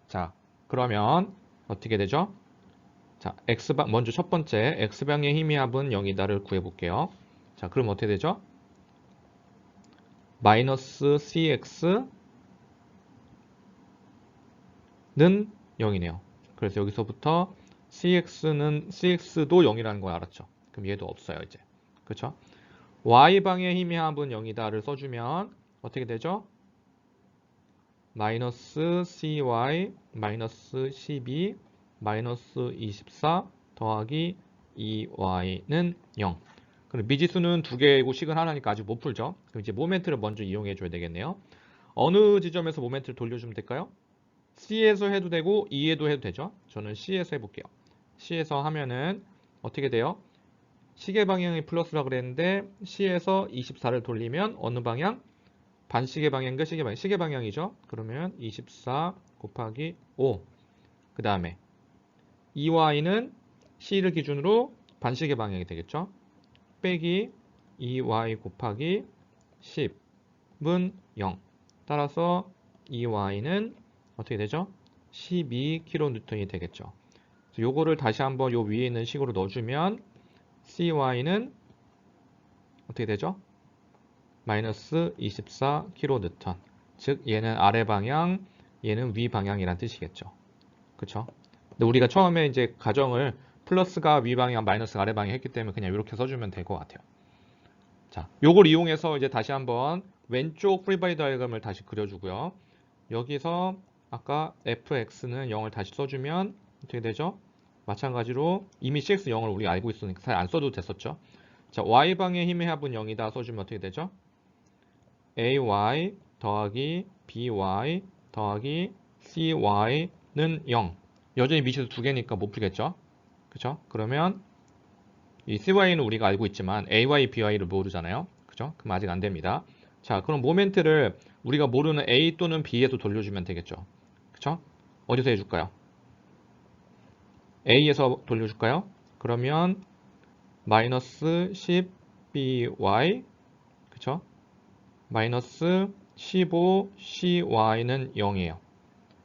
자, 그러면 어떻게 되죠? 자, X방, 먼저 첫 번째 X방의 힘의 합은 0이다를 구해볼게요. 자, 그럼 어떻게 되죠? 마이너스 CX는 0이네요. 그래서 여기서부터 CX도 0이라는 걸 알았죠. 그럼 얘도 없어요, 이제. 그쵸? Y방의 힘의 합은 0이다를 써주면 어떻게 되죠? 마이너스 CY 마이너스 12 마이너스 24 더하기 2Y는 0. 그럼 미지수는 두 개이고 식은 하나니까 아직 못 풀죠. 그럼 이제 모멘트를 먼저 이용해 줘야 되겠네요. 어느 지점에서 모멘트를 돌려주면 될까요? C에서 해도 되고 E에도 해도 되죠. 저는 C에서 해볼게요. C에서 하면은 어떻게 돼요? 시계 방향이 플러스라 그랬는데 C에서 24를 돌리면 어느 방향? 반시계 방향인가 시계 방향? 시계 방향이죠. 그러면 24 곱하기 5. 그 다음에 EY는 C를 기준으로 반시계 방향이 되겠죠. 빼기 2Y 곱하기 10은 0. 따라서 EY는 어떻게 되죠? 12kN이 되겠죠. 요거를 다시 한번 요 위에 있는 식으로 넣어주면 CY는 어떻게 되죠? 마이너스 24kN. 즉 얘는 아래 방향, 얘는 위 방향이란 뜻이겠죠. 그쵸? 근데 우리가 처음에 이제 가정을 플러스가 위 방향, 마이너스가 아래 방향 했기 때문에 그냥 이렇게 써주면 될 것 같아요. 자, 요걸 이용해서 이제 다시 한번 왼쪽 프리바디 다이어그램을 다시 그려주고요. 여기서 아까 fx는 0을 다시 써주면 어떻게 되죠? 마찬가지로 이미 cx 0을 우리가 알고 있으니까 잘 안 써도 됐었죠. 자, y방의 힘의 합은 0이다 써주면 어떻게 되죠? ay 더하기 by 더하기 cy는 0. 여전히 미시도 두 개니까 못 풀겠죠? 그쵸? 그러면 이 cy는 우리가 알고 있지만 ay, by를 모르잖아요. 그죠? 그럼 아직 안 됩니다. 자, 그럼 모멘트를 우리가 모르는 a 또는 b에서 돌려주면 되겠죠. 그쵸? 어디서 해줄까요? a에서 돌려줄까요? 그러면 마이너스 10by 그쵸? 마이너스 15cy는 0이에요.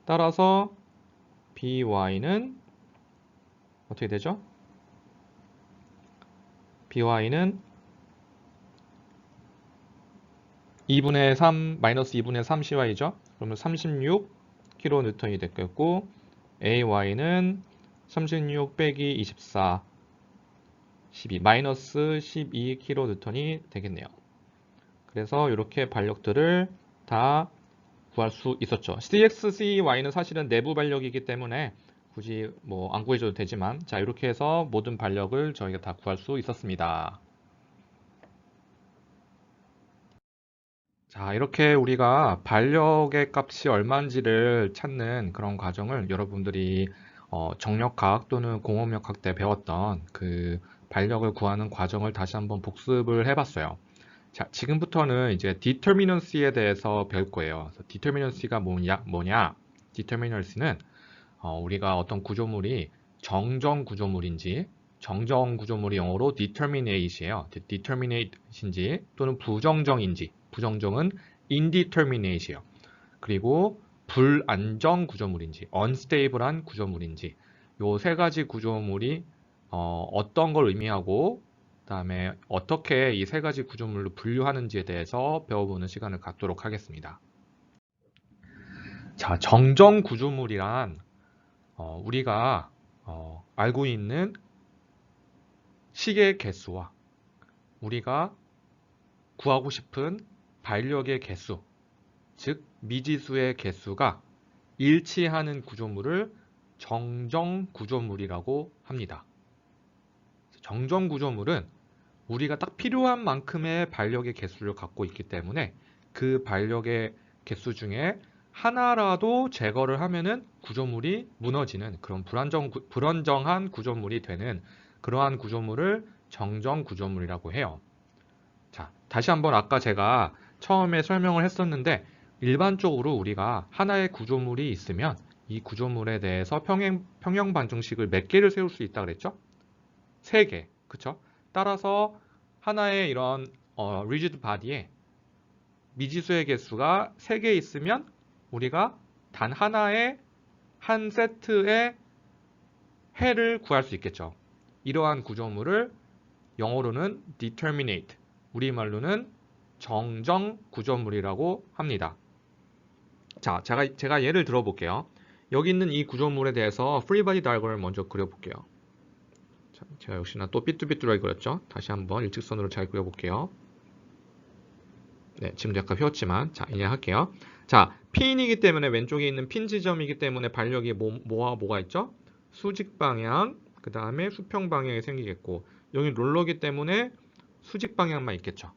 따라서 by는 어떻게 되죠? by는 2분의 3, 마이너스 2분의 3cy죠? 그러면 36kN이 됐겠고 ay는 36 빼기 24, 12, 마이너스 12kN이 되겠네요. 그래서 이렇게 반력들을 다 구할 수 있었죠. CX, CY는 사실은 내부 반력이기 때문에 굳이 뭐 안 구해줘도 되지만 자 이렇게 해서 모든 반력을 저희가 다 구할 수 있었습니다. 자, 이렇게 우리가 반력의 값이 얼마인지를 찾는 그런 과정을 여러분들이 정력학 또는 공업력학 때 배웠던 그 반력을 구하는 과정을 다시 한번 복습을 해봤어요. 자, 지금부터는 이제 determinacy에 대해서 배울 거예요. 그래서 determinacy가 뭐냐? determinacy는 우리가 어떤 구조물이 정정 구조물인지 정정 구조물이 영어로 determinate이에요. determinate인지 또는 부정정인지 부정정은 indeterminate이에요. 그리고 불안정 구조물인지 unstable한 구조물인지 요 세 가지 구조물이 어떤 걸 의미하고 그다음에 어떻게 이 세 가지 구조물로 분류하는지에 대해서 배워보는 시간을 갖도록 하겠습니다. 자, 정정 구조물이란 우리가 알고 있는 식의 개수와 우리가 구하고 싶은 반력의 개수, 즉 미지수의 개수가 일치하는 구조물을 정정 구조물이라고 합니다. 정정 구조물은 우리가 딱 필요한 만큼의 반력의 개수를 갖고 있기 때문에 그 반력의 개수 중에 하나라도 제거를 하면은 구조물이 무너지는 그런 불안정한 구조물이 되는 그러한 구조물을 정정 구조물이라고 해요. 자, 다시 한번 아까 제가 처음에 설명을 했었는데 일반적으로 우리가 하나의 구조물이 있으면 이 구조물에 대해서 평형 반증식을 몇 개를 세울 수 있다 그랬죠? 3개. 그쵸? 따라서 하나의 이런 rigid body에 미지수의 개수가 3개 있으면 우리가 단 하나의 한 세트의 해를 구할 수 있겠죠. 이러한 구조물을 영어로는 determinate, 우리말로는 정정 구조물이라고 합니다. 자, 제가 예를 들어 볼게요. 여기 있는 이 구조물에 대해서 free body diagram을 먼저 그려볼게요. 자, 제가 역시나 또 삐뚤삐뚤하게 그렸죠. 다시 한번 일직선으로 잘 그려볼게요. 네, 지금도 약간 휘었지만 자, 이제 할게요. 자, 핀이기 때문에 왼쪽에 있는 핀 지점이기 때문에 반력이 뭐와 뭐가 있죠? 수직 방향, 그 다음에 수평 방향이 생기겠고 여기 롤러기 때문에 수직 방향만 있겠죠.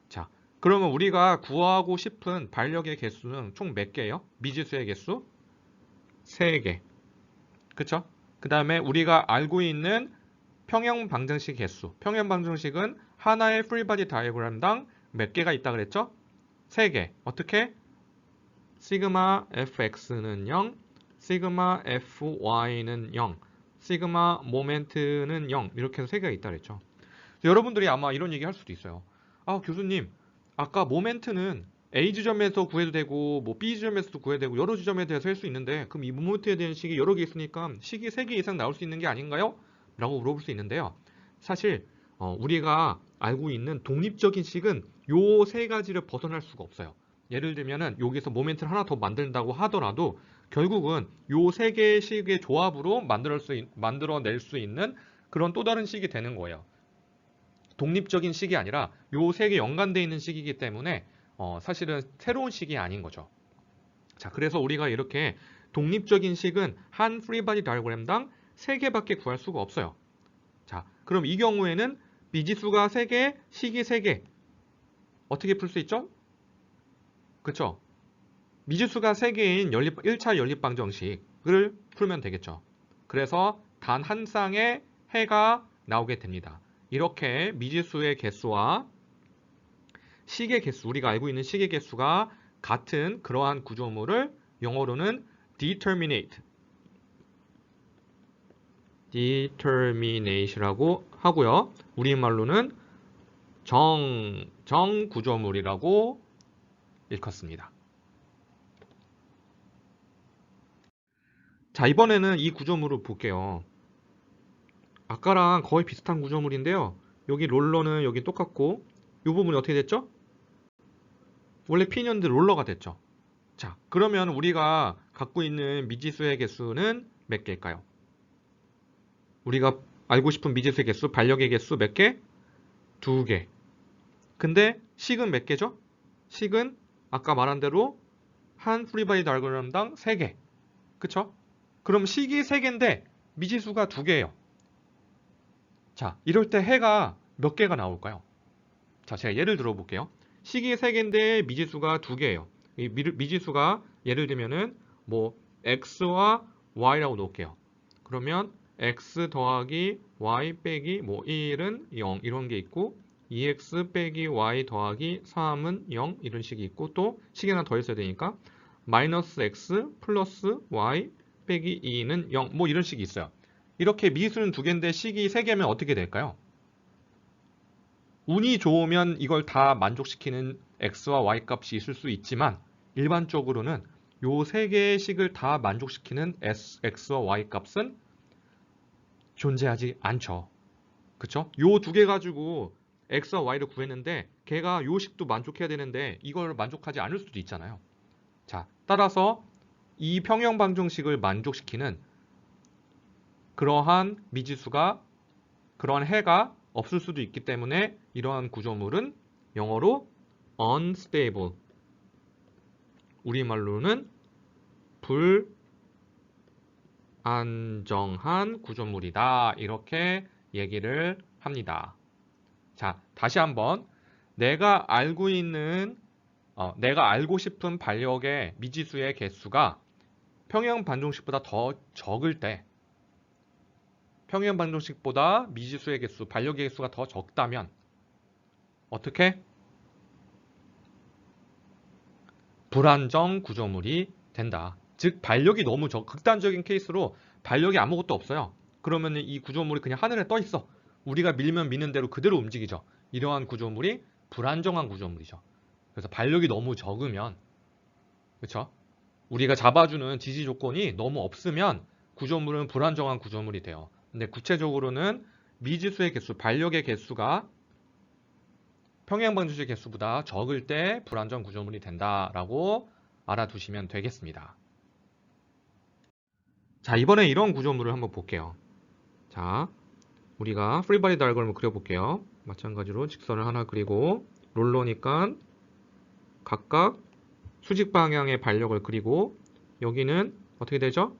자, 그러면 우리가 구하고 싶은 반력의 개수는 총 몇 개예요? 미지수의 개수? 3개. 그쵸? 그 다음에 우리가 알고 있는 평형 방정식 개수. 평형 방정식은 하나의 프리바디 다이어그램당 몇 개가 있다 그랬죠? 3개. 어떻게? 시그마 fx는 0, 시그마 fy는 0, 시그마 모멘트는 0. 이렇게 해서 3개가 있다 그랬죠. 여러분들이 아마 이런 얘기 할 수도 있어요. 아, 교수님, 아까 모멘트는 A 지점에서 구해도 되고 뭐 B 지점에서도 구해도 되고 여러 지점에 대해서 할 수 있는데 그럼 이 모멘트에 대한 식이 여러 개 있으니까 식이 3개 이상 나올 수 있는 게 아닌가요? 라고 물어볼 수 있는데요. 사실 우리가 알고 있는 독립적인 식은 요 3가지를 벗어날 수가 없어요. 예를 들면은 여기서 모멘트를 하나 더 만든다고 하더라도 결국은 요 3개의 식의 조합으로 만들어낼 수 있는 그런 또 다른 식이 되는 거예요. 독립적인 식이 아니라 요 3개 연관되어 있는 식이기 때문에 사실은 새로운 식이 아닌 거죠. 자, 그래서 우리가 이렇게 독립적인 식은 한 프리바디 다이어그램당 3개밖에 구할 수가 없어요. 자, 그럼 이 경우에는 미지수가 3개, 식이 3개. 어떻게 풀 수 있죠? 그쵸? 미지수가 3개인 1차 연립방정식을 풀면 되겠죠. 그래서 단 한 쌍의 해가 나오게 됩니다. 이렇게 미지수의 개수와 식의 개수, 우리가 알고 있는 식의 개수가 같은 그러한 구조물을 영어로는 determinate이라고 하고요. 우리말로는 정구조물이라고 일컫습니다. 자, 이번에는 이 구조물을 볼게요. 아까랑 거의 비슷한 구조물인데요. 여기 롤러는 여기 똑같고 이 부분이 어떻게 됐죠? 원래 P년들 롤러가 됐죠. 자, 그러면 우리가 갖고 있는 미지수의 개수는 몇 개일까요? 우리가 알고 싶은 미지수의 개수, 반력의 개수 몇 개? 2개. 근데 식은 몇 개죠? 식은 아까 말한 대로 한 프리바디 다이어그램당 3개. 그쵸? 그럼 식이 3개인데 미지수가 2개예요. 자, 이럴 때 해가 몇 개가 나올까요? 자, 제가 예를 들어 볼게요. 식이 3개인데 미지수가 2개예요. 이 미지수가 예를 들면은 뭐 x와 y라고 놓을게요. 그러면 x 더하기 y 빼기 뭐 1은 0 이런 게 있고 2x 빼기 y 더하기 3은 0 이런 식이 있고 또 식이 하나 더 있어야 되니까 마이너스 x 플러스 y 빼기 2는 0 뭐 이런 식이 있어요. 이렇게 미지수는 2개인데 식이 3개면 어떻게 될까요? 운이 좋으면 이걸 다 만족시키는 x와 y 값이 있을 수 있지만 일반적으로는 요 3개의 식을 다 만족시키는 x와 y 값은 존재하지 않죠. 그쵸? 요 2개 가지고 x와 y를 구했는데 걔가 요 식도 만족해야 되는데 이걸 만족하지 않을 수도 있잖아요. 자, 따라서 이 평형방정식을 만족시키는 그러한 미지수가 그러한 해가 없을 수도 있기 때문에 이러한 구조물은 영어로 unstable, 우리말로는 불안정한 구조물이다. 이렇게 얘기를 합니다. 자, 다시 한번 내가 알고 싶은 반력의 미지수의 개수가 평형반정식보다 더 적을 때 평형반정식보다 미지수의 개수, 반력의 개수가 더 적다면 어떻게? 불안정 구조물이 된다. 즉 반력이 너무 극단적인 케이스로 반력이 아무것도 없어요. 그러면 이 구조물이 그냥 하늘에 떠 있어. 우리가 밀면 미는 대로 그대로 움직이죠. 이러한 구조물이 불안정한 구조물이죠. 그래서 반력이 너무 적으면 그렇죠? 우리가 잡아주는 지지 조건이 너무 없으면 구조물은 불안정한 구조물이 돼요. 근데 구체적으로는 미지수의 개수, 반력의 개수가 평형방정식 개수보다 적을 때 불안정 구조물이 된다라고 알아두시면 되겠습니다. 자, 이번에 이런 구조물을 한번 볼게요. 자, 우리가 프리바디 다이어그램을 그려볼게요. 마찬가지로 직선을 하나 그리고 롤러니까 각각 수직 방향의 반력을 그리고 여기는 어떻게 되죠?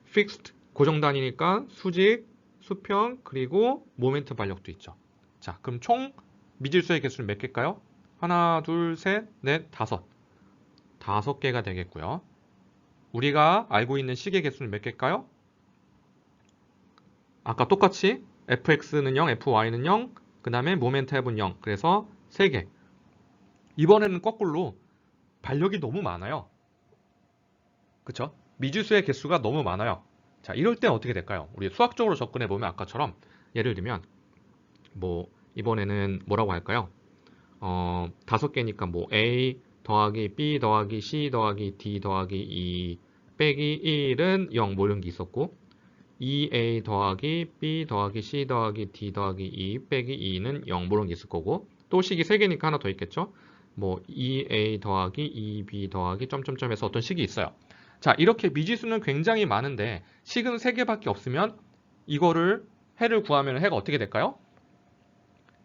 fixed, 고정 단위니까 수직, 수평, 그리고 모멘트 반력도 있죠. 자, 그럼 총 미질수의 개수는 몇 개일까요? 하나, 둘, 셋, 넷, 다섯. 5개가 되겠고요. 우리가 알고 있는 식의 개수는 몇 개일까요? 아까 똑같이 fx는 0, fy는 0, 그 다음에 모멘트 합은 0. 그래서 3개. 이번에는 거꾸로 반력이 너무 많아요. 그쵸? 미지수의 개수가 너무 많아요. 자, 이럴 때 어떻게 될까요? 우리 수학적으로 접근해 보면 아까처럼 예를 들면 뭐 이번에는 뭐라고 할까요? 5개니까 뭐 A 더하기 B 더하기 C 더하기 D 더하기 2 빼기 1은 0 뭐 이런 게 있었고 2A 더하기 B 더하기 C 더하기 D 더하기 2 빼기 2는 0 뭐 이런 게 있을 거고 또 식이 3개니까 하나 더 있겠죠? 뭐 2A 더하기 2B 더하기 점점점에서 어떤 식이 있어요. 자, 이렇게 미지수는 굉장히 많은데 식은 3개밖에 없으면 이거를 해를 구하면 해가 어떻게 될까요?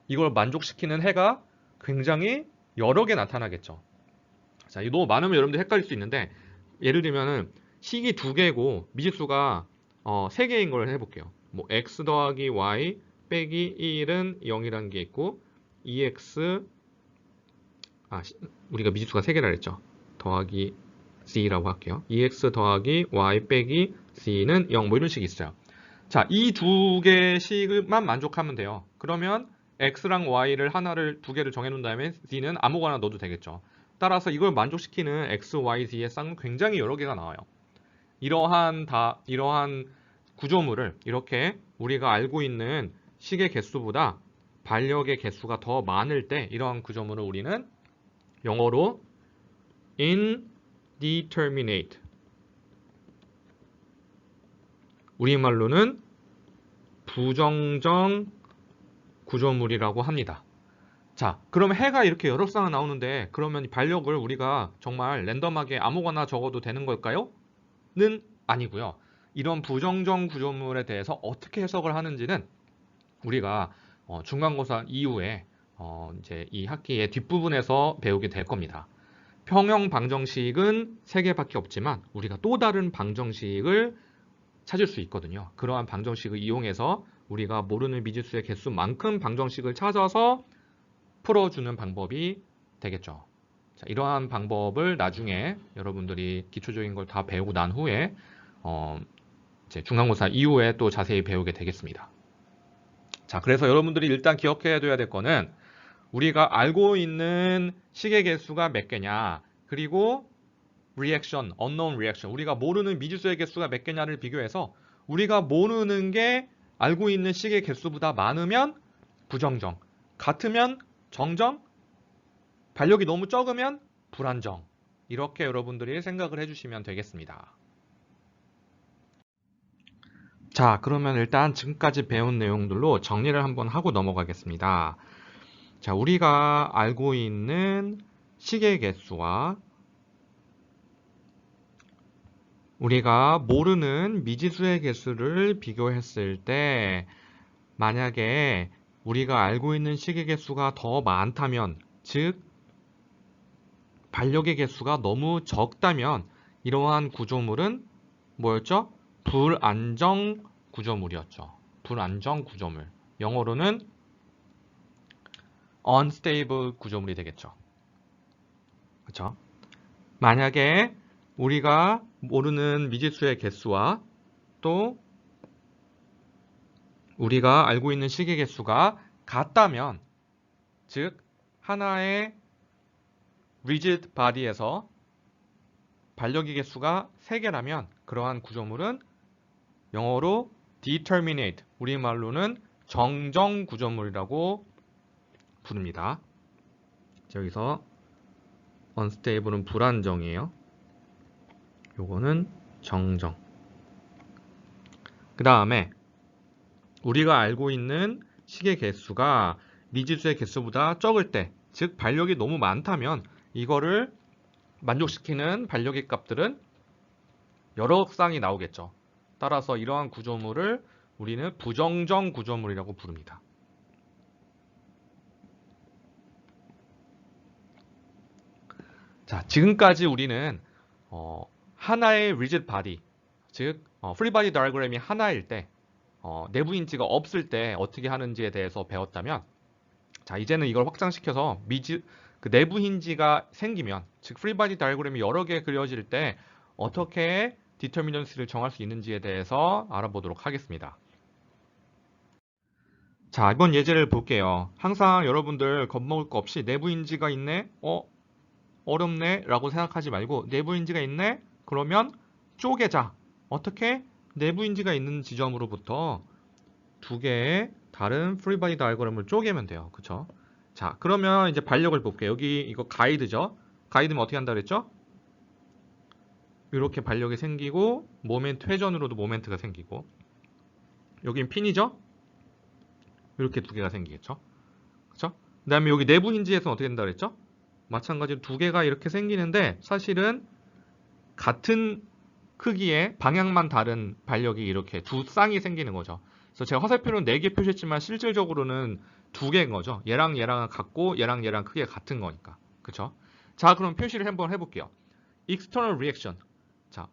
이걸 만족시키는 해가 굉장히 여러 개 나타나겠죠. 자, 이거 너무 많으면 여러분들 헷갈릴 수 있는데 예를 들면은 식이 두 개고 미지수가 세 개인 걸 해볼게요. 뭐 x 더하기 y 빼기 1은 0이라는 게 있고 EX 우리가 미지수가 세 개라 그랬죠. 더하기 C라고 할게요. EX 더하기 Y 빼기 C는 0 뭐 이런 식이 있어요. 자, 이 두 개씩만 만족하면 돼요. 그러면 X랑 Y를 두 개를 정해놓은 다음에 Z는 아무거나 넣어도 되겠죠. 따라서 이걸 만족시키는 X, Y, Z의 쌍은 굉장히 여러 개가 나와요. 이러한 구조물을 이렇게 우리가 알고 있는 식의 개수보다 반력의 개수가 더 많을 때 이러한 구조물을 우리는 영어로 indeterminate, 우리말로는 부정정 구조물이라고 합니다. 자, 그러면 해가 이렇게 여러 쌍이 나오는데 그러면 이 반력을 우리가 정말 랜덤하게 아무거나 적어도 되는 걸까요? 는 아니고요. 이런 부정정 구조물에 대해서 어떻게 해석을 하는지는 우리가 중간고사 이후에 이제 이 학기의 뒷부분에서 배우게 될 겁니다. 평형 방정식은 3개밖에 없지만 우리가 또 다른 방정식을 찾을 수 있거든요. 그러한 방정식을 이용해서 우리가 모르는 미지수의 개수만큼 방정식을 찾아서 풀어주는 방법이 되겠죠. 자, 이러한 방법을 나중에 여러분들이 기초적인 걸 다 배우고 난 후에 이제 중간고사 이후에 또 자세히 배우게 되겠습니다. 자, 그래서 여러분들이 일단 기억해야 될 거는 우리가 알고 있는 식의 개수가 몇 개냐, 그리고 reaction, unknown reaction, 우리가 모르는 미지수의 개수가 몇 개냐를 비교해서 우리가 모르는 게 알고 있는 식의 개수보다 많으면 부정정, 같으면 정정, 반력이 너무 적으면 불안정, 이렇게 여러분들이 생각을 해주시면 되겠습니다. 자, 그러면 일단 지금까지 배운 내용들로 정리를 한번 하고 넘어가겠습니다. 자, 우리가 알고 있는 식의 개수와 우리가 모르는 미지수의 개수를 비교했을 때 만약에 우리가 알고 있는 식의 개수가 더 많다면, 즉 반력의 개수가 너무 적다면 이러한 구조물은 뭐였죠? 불안정 구조물이었죠. 불안정 구조물. 영어로는 unstable 구조물이 되겠죠. 그렇죠? 만약에 우리가 모르는 미지수의 개수와 또 우리가 알고 있는 식의 개수가 같다면, 즉 하나의 rigid body에서 반력의 개수가 3개라면 그러한 구조물은 영어로 determinate, 우리말로는 정정 구조물이라고 부릅니다. 여기서 unstable은 불안정이에요. 요거는 정정. 그 다음에 우리가 알고 있는 식의 개수가 미지수의 개수보다 적을 때, 즉 반력이 너무 많다면 이거를 만족시키는 반력의 값들은 여러 쌍이 나오겠죠. 따라서 이러한 구조물을 우리는 부정정 구조물이라고 부릅니다. 자, 지금까지 우리는 하나의 rigid body, 즉 free body diagram이 하나일 때 내부 인지가 없을 때 어떻게 하는지에 대해서 배웠다면, 자, 이제는 이걸 확장시켜서 그 내부 힌지가 생기면, 즉 free body diagram이 여러 개 그려질 때 어떻게 determinanc를 정할 수 있는지에 대해서 알아보도록 하겠습니다. 자, 이번 예제를 볼게요. 항상 여러분들 겁먹을 거 없이 내부 인지가 있네? 어렵네? 라고 생각하지 말고 내부 인지가 있네? 그러면 쪼개자. 어떻게? 내부 인지가 있는 지점으로부터 두 개의 다른 free body diagram을 쪼개면 돼요. 그쵸? 자, 그러면 이제 반력을 볼게요. 여기 이거 가이드죠? 가이드면 어떻게 한다 그랬죠? 이렇게 반력이 생기고 회전으로도 모멘트가 생기고, 여긴 핀이죠? 이렇게 두 개가 생기겠죠? 그쵸? 그 다음에 여기 내부 힌지에서는 어떻게 된다 그랬죠? 마찬가지로 두 개가 이렇게 생기는데 사실은 같은 크기의 방향만 다른 반력이 이렇게 두 쌍이 생기는 거죠. 그래서 제가 화살표는 4개 표시했지만 실질적으로는 2개인 거죠. 얘랑 얘랑은 같고 얘랑 얘랑 크기가 같은 거니까. 그쵸? 자, 그럼 표시를 한번 해볼게요. external reaction. 자,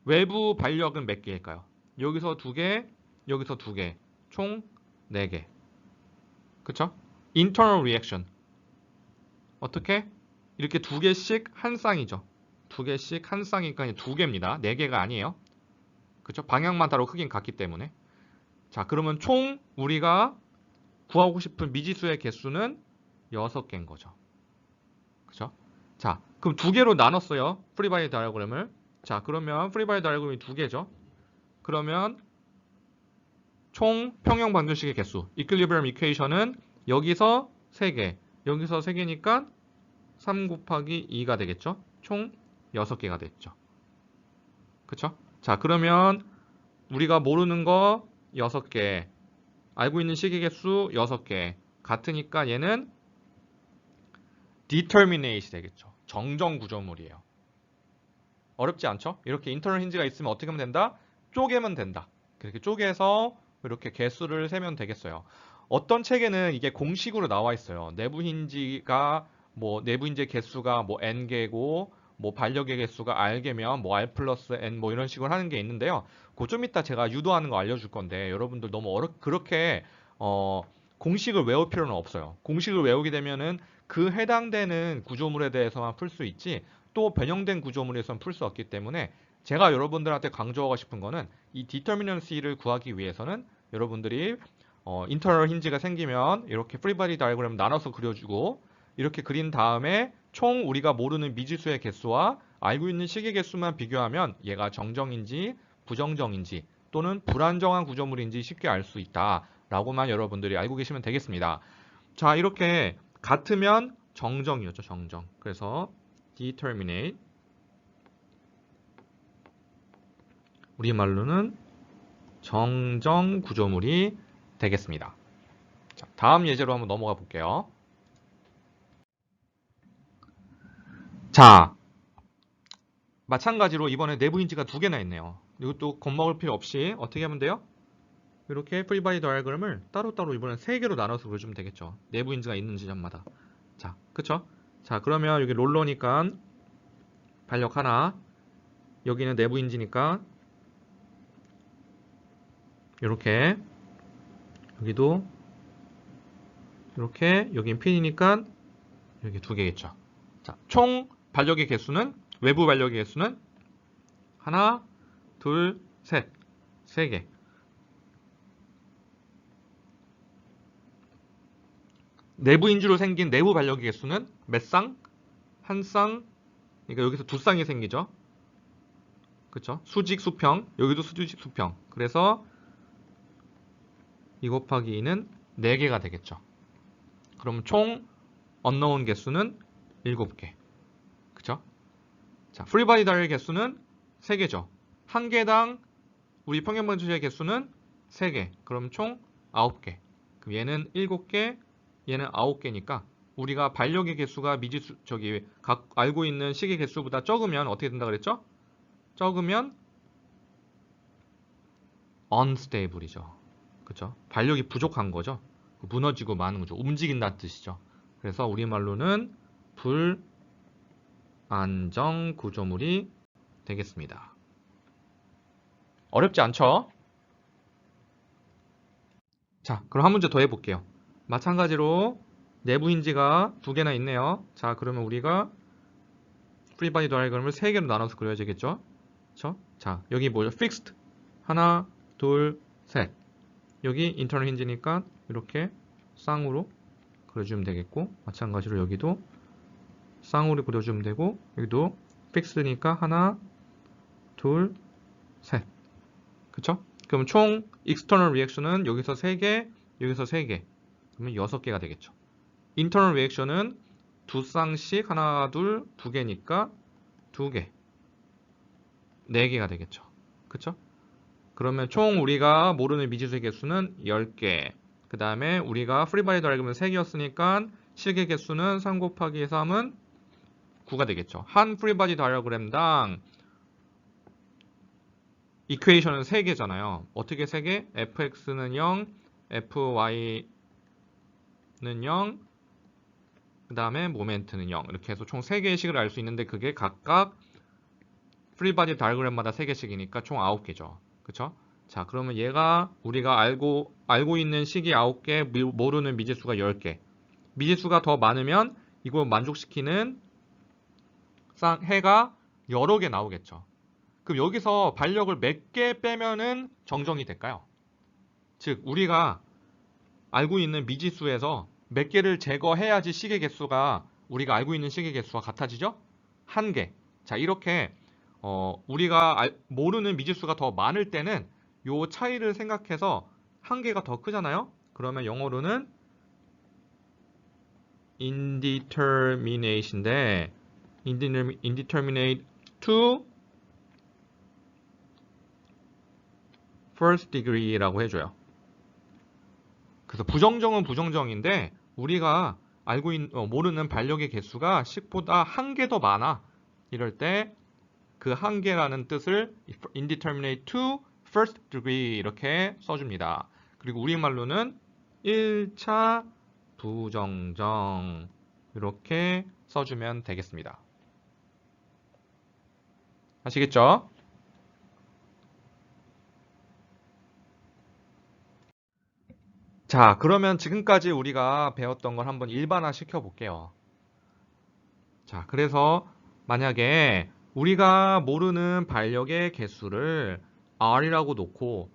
외부 반력은 몇 개일까요? 여기서 2개, 여기서 2개, 총 4개. 그쵸? internal reaction. 어떻게? 이렇게 2개씩 한 쌍이죠. 2개씩 한 쌍이니까 2개입니다. 4개가 아니에요. 그쵸? 방향만 다르고 크긴 같기 때문에. 자, 그러면 총 우리가 구하고 싶은 미지수의 개수는 6개인 거죠. 그쵸? 자, 그럼 2개로 나눴어요. 프리바디 다이어그램을. 자, 그러면 프리바디 다이어그램이 2개죠. 그러면 총 평형 방정식의 개수, 이퀄리브리엄 이퀘이션은 여기서 3개, 여기서 3개니까 3 곱하기 2가 되겠죠. 총 6개가 됐죠. 그쵸? 자, 그러면 우리가 모르는 거 6개, 알고 있는 식의 개수 6개 같으니까 얘는 determinate이 되겠죠. 정정 구조물이에요. 어렵지 않죠? 이렇게 인터널 힌지가 있으면 어떻게 하면 된다? 쪼개면 된다. 그렇게 쪼개서 이렇게 개수를 세면 되겠어요. 어떤 책에는 이게 공식으로 나와 있어요. 내부 힌지가 내부 힌지의 개수가 n개고 반력의 개수가 r개면 r 플러스 n 이런 식으로 하는 게 있는데요. 그거 좀 이따 제가 유도하는 거 알려줄 건데 여러분들 너무 그렇게 공식을 외울 필요는 없어요. 공식을 외우게 되면은 그 해당되는 구조물에 대해서만 풀 수 있지 또 변형된 구조물에서는 풀 수 없기 때문에 제가 여러분들한테 강조하고 싶은 거는 이 디터미넌시를 구하기 위해서는 여러분들이 인터널 힌지가 생기면 이렇게 프리바디 다이어그램 나눠서 그려주고 이렇게 그린 다음에 총 우리가 모르는 미지수의 개수와 알고 있는 식의 개수만 비교하면 얘가 정정인지 부정정인지 또는 불안정한 구조물인지 쉽게 알 수 있다라고만 여러분들이 알고 계시면 되겠습니다. 자, 이렇게 같으면 정정이었죠. 정정. 그래서 determinate 우리말로는 정정 구조물이 되겠습니다. 자, 다음 예제로 한번 넘어가 볼게요. 자, 마찬가지로 이번에 내부 힌지가 2개나 있네요. 이것도 겁먹을 필요 없이 어떻게 하면 돼요? 이렇게 프리바디 다이어그램을 따로따로 이번엔 3개로 나눠서 그려주면 되겠죠. 내부 힌지가 있는 지점마다. 자, 그쵸? 자, 그러면 여기 롤러니까 반력 하나, 여기는 내부 힌지니까 이렇게, 여기도 이렇게, 여긴 핀이니까 여기 2개겠죠. 자, 총 반력의 개수는 외부 반력의 개수는 하나, 둘, 셋, 3개. 내부 인주로 생긴 내부 반력의 개수는 몇 쌍? 한 쌍. 그러니까 여기서 2쌍이 생기죠. 그쵸? 수직, 수평. 여기도 수직, 수평. 그래서 2 곱하기 2는 4개가 되겠죠. 그럼 총 unknown 개수는 7개. 그쵸? 자, 프리바디 다이어의 개수는 3개죠. 한 개당 우리 평형 방정식의 개수는 3개. 그럼 총 9개. 그럼 얘는 7개, 얘는 9개니까 우리가 반력의 개수가 미지수 알고 있는 식의 개수보다 적으면 어떻게 된다 그랬죠? 적으면 unstable이죠. 그쵸? 반력이 부족한 거죠. 무너지고 마는 거죠. 움직인다는 뜻이죠. 그래서 우리말로는 불안정 구조물이 되겠습니다. 어렵지 않죠? 자, 그럼 한 문제 더 해볼게요. 마찬가지로 내부 힌지가 2개나 있네요. 자, 그러면 우리가 프리바디 다이어그램을 3개로 나눠서 그려야 되겠죠? 그쵸? 자, 여기 뭐죠? fixed. 하나, 둘, 셋. 여기 인터널 힌지니까 이렇게 쌍으로 그려주면 되겠고, 마찬가지로 여기도 쌍으로 그려주면 되고, 여기도 fixed니까 하나, 둘, 셋. 그쵸? 그럼 총 external reaction은 여기서 3개, 여기서 3개. 그러면 6개가 되겠죠. internal reaction은 2쌍씩 하나, 둘, 2개니까 2개. 4개가 되겠죠. 그쵸? 그러면 총 우리가 모르는 미지수의 개수는 10개. 그 다음에 우리가 프리바디 다이어그램은 3개였으니까 실의 개수는 3 곱하기 3은 9가 되겠죠. 한 프리바디 다이어그램당 이퀘이션은 3개잖아요. 어떻게 3개? fx는 0, fy는 0, 그 다음에 모멘트는 0 이렇게 해서 총 3개의 식을 알 수 있는데 그게 각각 프리바디 다이어그램마다 3개씩이니까 총 9개죠. 그쵸? 자, 그러면 얘가 우리가 알고 있는 식이 9개, 모르는 미지수가 10개. 미지수가 더 많으면 이걸 만족시키는 해가 여러 개 나오겠죠. 그럼 여기서 반력을 몇 개 빼면은 정정이 될까요? 즉, 우리가 알고 있는 미지수에서 몇 개를 제거해야지 식의 개수가 우리가 알고 있는 식의 개수와 같아지죠? 1개. 자, 이렇게 우리가 모르는 미지수가 더 많을 때는 요 차이를 생각해서 1개가 더 크잖아요? 그러면 영어로는 indeterminate인데 indeterminate to first degree라고 해줘요. 그래서 부정정은 부정정인데 우리가 모르는 반력의 개수가 10보다 1개 더 많아. 이럴 때 그 1개라는 뜻을 indeterminate to first degree 이렇게 써줍니다. 그리고 우리말로는 1차 부정정 이렇게 써주면 되겠습니다. 아시겠죠? 자, 그러면 지금까지 우리가 배웠던 걸 한번 일반화 시켜볼게요. 자, 그래서 만약에 우리가 모르는 반력의 개수를 R이라고 놓고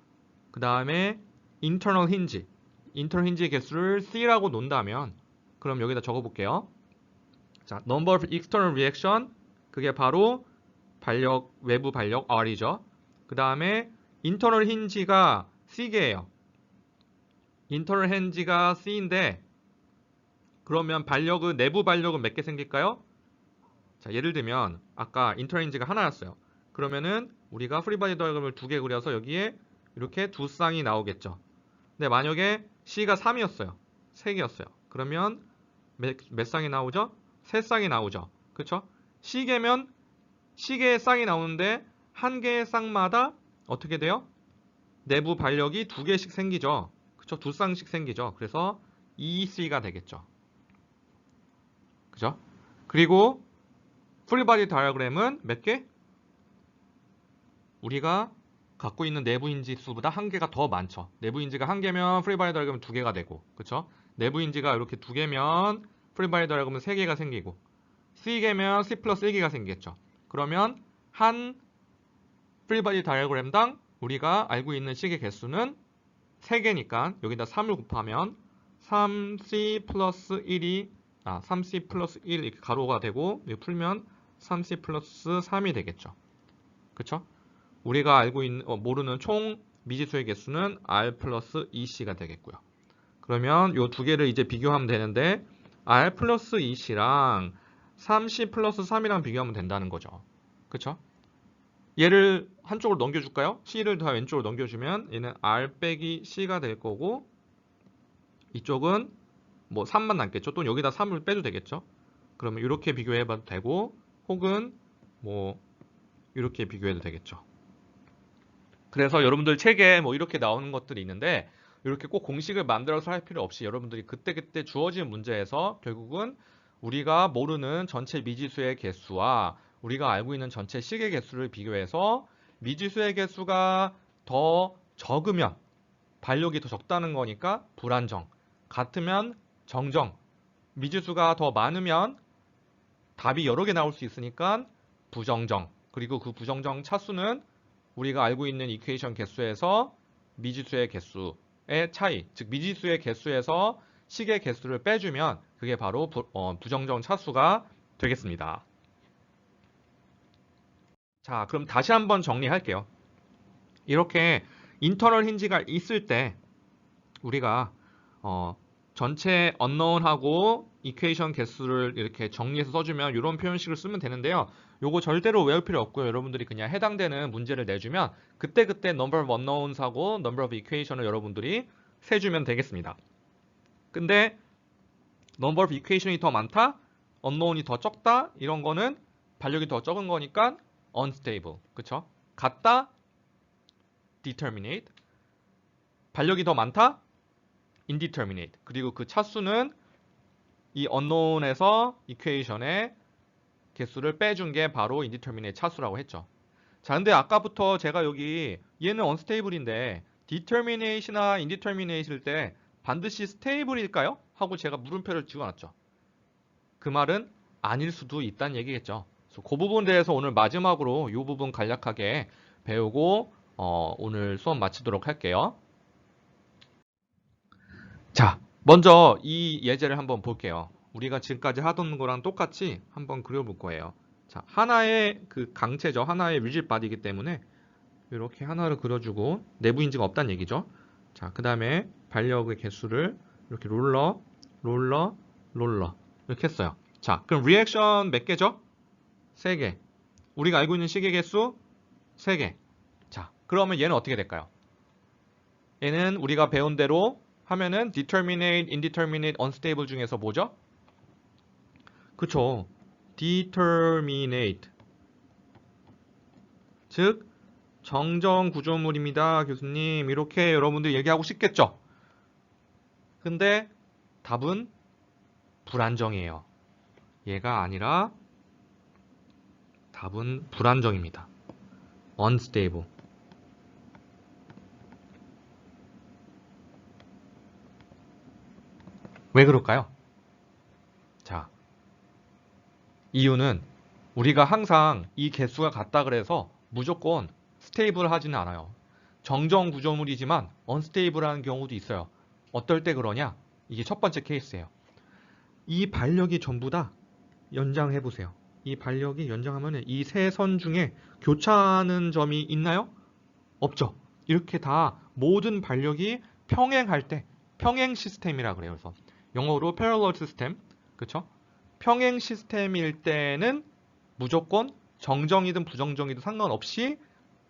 그 다음에 internal hinge 개수를 C라고 놓는다면 그럼 여기다 적어볼게요. 자, number of external reaction 그게 바로 외부 반력 R이죠. 그 다음에 internal hinge가 C개예요. internal hinge가 C인데 그러면 내부 반력은 몇 개 생길까요? 자, 예를 들면 아까 internal hinge가 하나였어요. 그러면은 우리가 프리바디 다이어그램을 2개 그려서 여기에 이렇게 두 쌍이 나오겠죠. 근데 만약에 C가 3이었어요. 3개였어요. 그러면 몇 쌍이 나오죠? 3쌍이 나오죠. 그쵸? C개면 C개의 쌍이 나오는데 한 개의 쌍마다 어떻게 돼요? 내부 반력이 2개씩 생기죠. 그쵸? 두 쌍씩 생기죠. 그래서 2C가 되겠죠. 그죠? 그리고 프리바디 다이어그램은 몇 개? 우리가 갖고 있는 내부 인지 수보다 1개가 더 많죠. 내부 인지가 1개면 프리바디 다이어그램은 2개가 되고, 그쵸? 내부 인지가 이렇게 2개면 프리바디 다이어그램은 3개가 생기고, C개면 C 플러스 1개가 생기겠죠. 그러면 한 프리바디 다이어그램당 우리가 알고 있는 식의 개수는 3개니까 여기다 3을 곱하면 3C 플러스 1이 3C 플러스 1 이렇게 가로가 되고 이렇게 풀면 3C 플러스 3이 되겠죠. 그쵸? 우리가 모르는 총 미지수의 개수는 R 플러스 2C가 되겠고요. 그러면 이 두 개를 이제 비교하면 되는데 R 플러스 2C랑 3C 플러스 3이랑 비교하면 된다는 거죠. 그쵸? 얘를 한쪽으로 넘겨줄까요? C를 더 왼쪽으로 넘겨주면 얘는 R 빼기 C가 될 거고 이쪽은 뭐 3만 남겠죠. 또는 여기다 3을 빼도 되겠죠. 그러면 이렇게 비교해봐도 되고 혹은 뭐 이렇게 비교해도 되겠죠. 그래서 여러분들 책에 뭐 이렇게 나오는 것들이 있는데 이렇게 꼭 공식을 만들어서 할 필요 없이 여러분들이 그때그때 주어진 문제에서 결국은 우리가 모르는 전체 미지수의 개수와 우리가 알고 있는 전체 식의 개수를 비교해서 미지수의 개수가 더 적으면 반력이 더 적다는 거니까 불안정, 같으면 정정, 미지수가 더 많으면 답이 여러 개 나올 수 있으니까 부정정, 그리고 그 부정정 차수는 우리가 알고 있는 이퀘이션 개수에서 미지수의 개수의 차이, 즉 미지수의 개수에서 식의 개수를 빼주면 그게 바로 부정정 차수가 되겠습니다. 자, 그럼 다시 한번 정리할게요. 이렇게 인터널 힌지가 있을 때 우리가 전체 unknown하고 이퀘이션 개수를 이렇게 정리해서 써주면 이런 표현식을 쓰면 되는데요. 요거 절대로 외울 필요 없고요. 여러분들이 그냥 해당되는 문제를 내주면 그때그때 number of unknowns하고 number of equation을 여러분들이 세주면 되겠습니다. 근데 number of equation이 더 많다, unknown이 더 적다 이런 거는 반력이 더 적은 거니까 unstable, 그쵸? 같다, determinate, 반력이 더 많다, indeterminate. 그리고 그 차수는 이 unknown에서 이퀘이션의 개수를 빼준 게 바로 indeterminate 차수라고 했죠. 자, 근데 아까부터 제가 여기 얘는 unstable인데 determinate이나 indeterminate일 때 반드시 stable일까요? 하고 제가 물음표를 지어놨죠. 그 말은 아닐 수도 있다는 얘기겠죠. 그래서 그 부분에 대해서 오늘 마지막으로 이 부분 간략하게 배우고 오늘 수업 마치도록 할게요. 자, 먼저 이 예제를 한번 볼게요. 우리가 지금까지 하던 거랑 똑같이 한번 그려볼 거예요. 자, 하나의 그 강체죠. 하나의 rigid body이기 때문에 이렇게 하나를 그려주고 내부 인지가 없다는 얘기죠. 자, 그 다음에 반력의 개수를 이렇게 롤러 이렇게 했어요. 자, 그럼 리액션 몇 개죠? 3개. 우리가 알고 있는 시계 개수 3개. 자, 그러면 얘는 어떻게 될까요? 얘는 우리가 배운 대로 하면은 determinate, indeterminate, unstable 중에서 뭐죠? 그쵸. determinate. 즉 정정 구조물입니다. 교수님. 이렇게 여러분들 얘기하고 싶겠죠? 근데 답은 불안정이에요. 얘가 아니라 답은 불안정입니다. unstable. 왜 그럴까요? 자, 이유는 우리가 항상 이 개수가 같다 그래서 무조건 스테이블 하지는 않아요. 정정 구조물이지만 언스테이블한 경우도 있어요. 어떨 때 그러냐? 이게 첫 번째 케이스예요. 이 반력이 전부 다 연장해 보세요. 이 반력이 연장하면 이 세 선 중에 교차하는 점이 있나요? 없죠. 이렇게 다 모든 반력이 평행할 때 평행 시스템이라 그래요. 그래서 영어로 parallel system, 그렇죠? 평행 시스템일 때는 무조건 정정이든 부정정이든 상관없이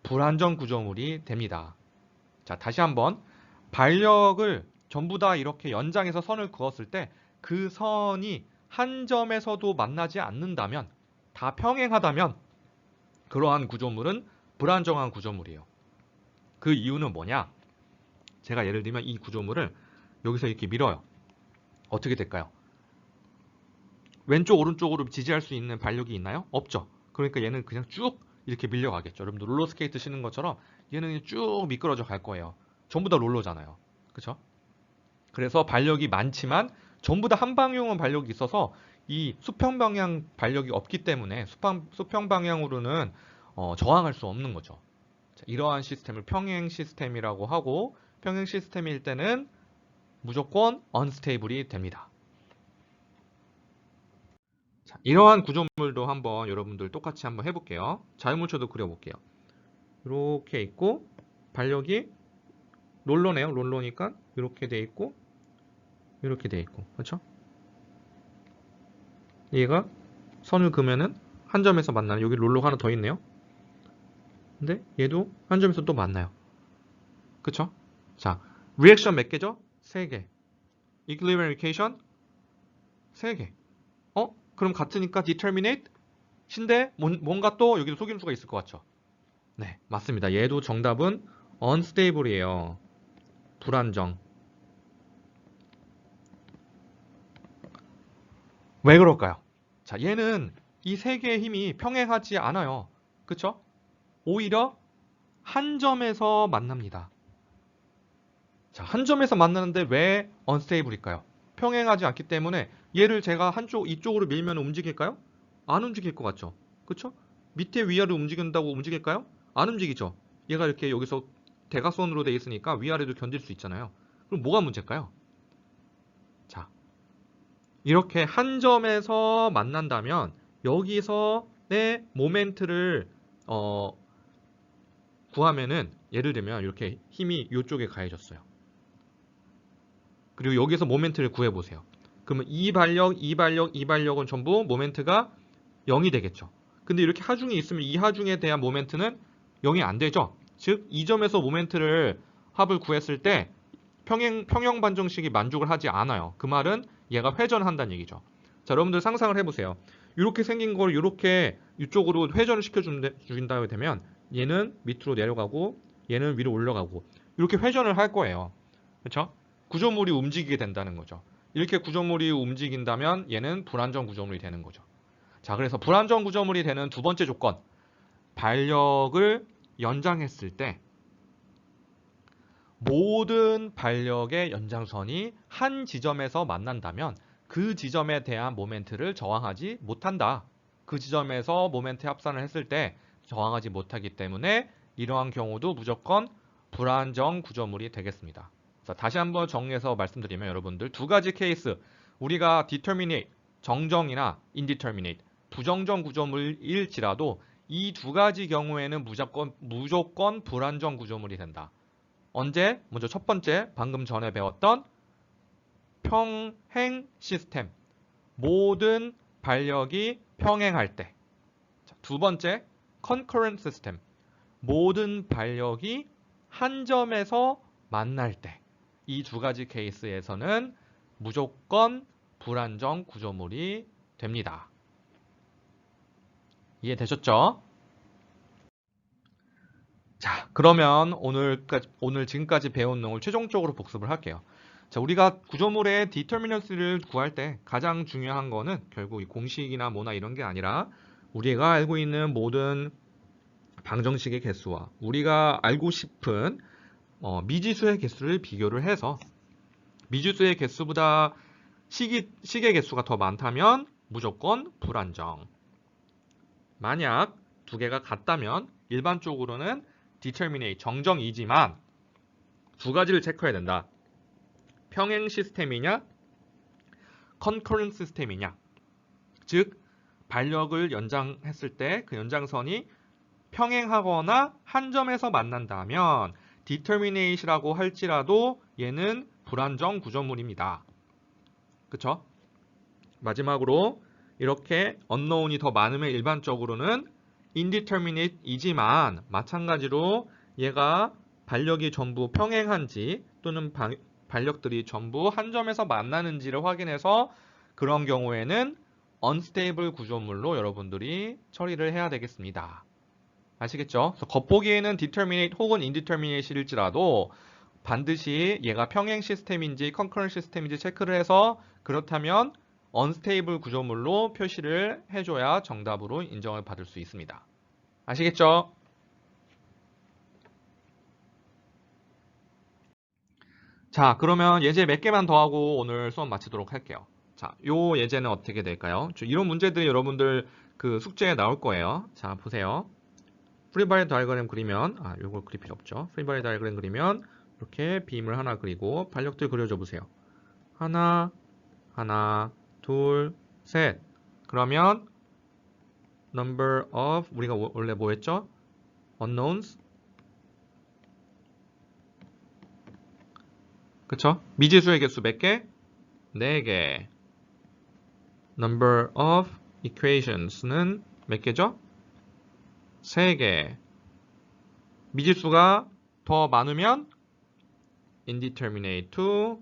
불안정 구조물이 됩니다. 자, 다시 한번 반력을 전부 다 이렇게 연장해서 선을 그었을 때 그 선이 한 점에서도 만나지 않는다면, 다 평행하다면 그러한 구조물은 불안정한 구조물이에요. 그 이유는 뭐냐? 제가 예를 들면 이 구조물을 여기서 이렇게 밀어요. 어떻게 될까요? 왼쪽 오른쪽으로 지지할 수 있는 반력이 있나요? 없죠. 그러니까 얘는 그냥 쭉 이렇게 밀려가겠죠. 여러분들 롤러스케이트 치는 것처럼 얘는 그냥 쭉 미끄러져 갈 거예요. 전부 다 롤러잖아요. 그쵸? 그래서 반력이 많지만 전부 다 한 방향은 반력이 있어서 이 수평 방향 반력이 없기 때문에 수평 방향으로는 저항할 수 없는 거죠. 자, 이러한 시스템을 평행 시스템이라고 하고, 평행 시스템일 때는 무조건 unstable이 됩니다. 자, 이러한 구조물도 한번 여러분들 똑같이 한번 해볼게요. 자유물체도 그려볼게요. 이렇게 있고 반력이 롤러네요. 롤러니까 이렇게 돼 있고 이렇게 돼 있고, 그렇죠? 얘가 선을 그으면은 한 점에서 만나는, 여기 롤러가 하나 더 있네요. 근데 얘도 한 점에서 또 만나요. 그쵸? 자, 리액션 몇 개죠? 3개. equilibrium equation 3개. 그럼 같으니까 determinate 신데 뭔가 또 여기도 속임수가 있을 것 같죠? 네, 맞습니다. 얘도 정답은 unstable이에요. 불안정. 왜 그럴까요? 자, 얘는 이 세 개의 힘이 평행하지 않아요. 그쵸? 오히려 한 점에서 만납니다. 자, 한 점에서 만나는데 왜 unstable일까요? 평행하지 않기 때문에 얘를 제가 이쪽으로 밀면 움직일까요? 안 움직일 것 같죠? 그쵸? 밑에 위아래로 움직인다고 움직일까요? 안 움직이죠? 얘가 이렇게 여기서 대각선으로 돼 있으니까 위아래도 견딜 수 있잖아요. 그럼 뭐가 문제일까요? 자, 이렇게 한 점에서 만난다면 여기서의 모멘트를 구하면은, 예를 들면 이렇게 힘이 이쪽에 가해졌어요. 그리고 여기서 모멘트를 구해보세요. 그러면 이 반력은 전부 모멘트가 0이 되겠죠. 근데 이렇게 하중이 있으면 이 하중에 대한 모멘트는 0이 안 되죠. 즉, 이 점에서 모멘트를 합을 구했을 때 평형 반정식이 만족을 하지 않아요. 그 말은 얘가 회전한다는 얘기죠. 자, 여러분들 상상을 해보세요. 이렇게 생긴 걸 이렇게 이쪽으로 회전을 시켜준다고 되면 얘는 밑으로 내려가고 얘는 위로 올라가고 이렇게 회전을 할 거예요. 그렇죠? 구조물이 움직이게 된다는 거죠. 이렇게 구조물이 움직인다면 얘는 불안정 구조물이 되는 거죠. 자, 그래서 불안정 구조물이 되는 두 번째 조건, 반력을 연장했을 때 모든 반력의 연장선이 한 지점에서 만난다면 그 지점에 대한 모멘트를 저항하지 못한다. 그 지점에서 모멘트 합산을 했을 때 저항하지 못하기 때문에 이러한 경우도 무조건 불안정 구조물이 되겠습니다. 자, 다시 한번 정리해서 말씀드리면 여러분들 두 가지 케이스, 우리가 determinate, 정정이나 indeterminate, 부정정 구조물일지라도 이 두 가지 경우에는 무조건 불안정 구조물이 된다. 언제? 먼저 첫 번째, 방금 전에 배웠던 평행 시스템. 모든 반력이 평행할 때. 두 번째, concurrent system. 모든 반력이 한 점에서 만날 때. 이 두 가지 케이스에서는 무조건 불안정 구조물이 됩니다. 이해되셨죠? 자, 그러면 오늘 지금까지 배운 내용을 최종적으로 복습을 할게요. 자, 우리가 구조물의 디터미넌스를 구할 때 가장 중요한 거는 결국 이 공식이나 뭐나 이런 게 아니라 우리가 알고 있는 모든 방정식의 개수와 우리가 알고 싶은 미지수의 개수를 비교를 해서 미지수의 개수보다 식의 개수가 더 많다면 무조건 불안정. 만약 두 개가 같다면 일반적으로는 determinate, 정정이지만 두 가지를 체크해야 된다. 평행 시스템이냐, concurrent 시스템이냐. 즉, 반력을 연장했을 때 그 연장선이 평행하거나 한 점에서 만난다면 determinate이라고 할지라도 얘는 불안정 구조물입니다. 그쵸? 마지막으로 이렇게 unknown이 더 많으면 일반적으로는 indeterminate이지만 마찬가지로 얘가 반력이 전부 평행한지 또는 반력들이 전부 한 점에서 만나는지를 확인해서 그런 경우에는 unstable 구조물로 여러분들이 처리를 해야 되겠습니다. 아시겠죠? 그래서 겉보기에는 determinate 혹은 indeterminate일지라도 반드시 얘가 평행 시스템인지 concurrent 시스템인지 체크를 해서 그렇다면 unstable 구조물로 표시를 해줘야 정답으로 인정을 받을 수 있습니다. 아시겠죠? 자, 그러면 예제 몇 개만 더 하고 오늘 수업 마치도록 할게요. 자, 요 예제는 어떻게 될까요? 이런 문제들이 여러분들 그 숙제에 나올 거예요. 자, 보세요. 프리바디 다이어그램 그리면, 요걸 그릴 필요 없죠. 프리바디 다이어그램 그리면 이렇게 빔을 하나 그리고 반력들 그려줘 보세요. 하나, 둘, 셋. 그러면 number of 우리가 원래 뭐 했죠? unknowns. 그쵸? 미지수의 개수 몇 개? 4개. number of equations는 몇 개죠? 3개. 미지수가 더 많으면 indeterminate to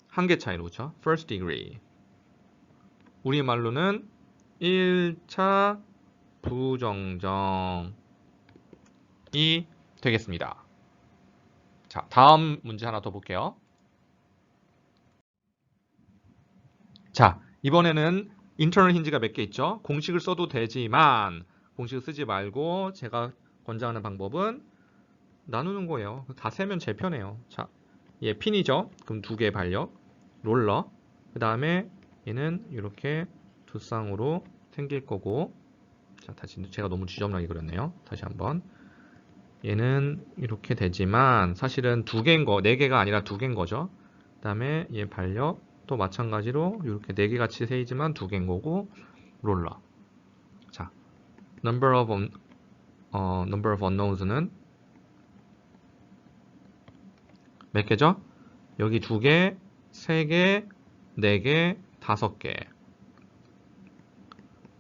한 개 차이로, 그쵸? first degree. 우리말로는 1차 부정정이 되겠습니다. 자, 다음 문제 하나 더 볼게요. 자, 이번에는 인터널 힌지가 몇 개 있죠? 공식을 써도 되지만 공식을 쓰지 말고 제가 권장하는 방법은 나누는 거예요. 다 세면 제일 편해요. 자, 얘 핀이죠? 그럼 2개 반력, 롤러. 그 다음에 얘는 이렇게 두 쌍으로 생길 거고. 자, 다시 제가 너무 지저분하게 그렸네요. 다시 한번. 얘는 이렇게 되지만 사실은 2개인 거, 4개가 아니라 2개인 거죠. 그 다음에 얘 반력 또 마찬가지로 이렇게 4개 같이 세이지만 2개인 거고 롤러. 자, number of unknowns는 몇 개죠? 여기 2개, 3개, 4개, 5개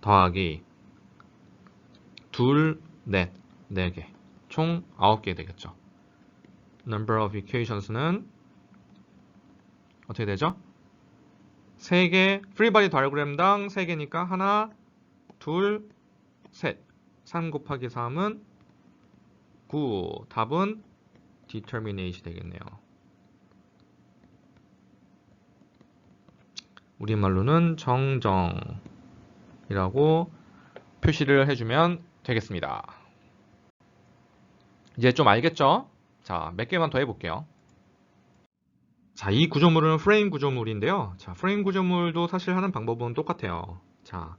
더하기 둘, 넷, 4개 총 9개 되겠죠. number of equations는 어떻게 되죠? 3개, 프리바디 다이어그램당 3개니까 하나, 둘, 셋. 3 곱하기 3은 9. 답은 determinate이 되겠네요. 우리말로는 정정이라고 표시를 해주면 되겠습니다. 이제 좀 알겠죠? 자, 몇 개만 더 해볼게요. 자, 이 구조물은 프레임 구조물인데요. 자, 프레임 구조물도 사실 하는 방법은 똑같아요. 자,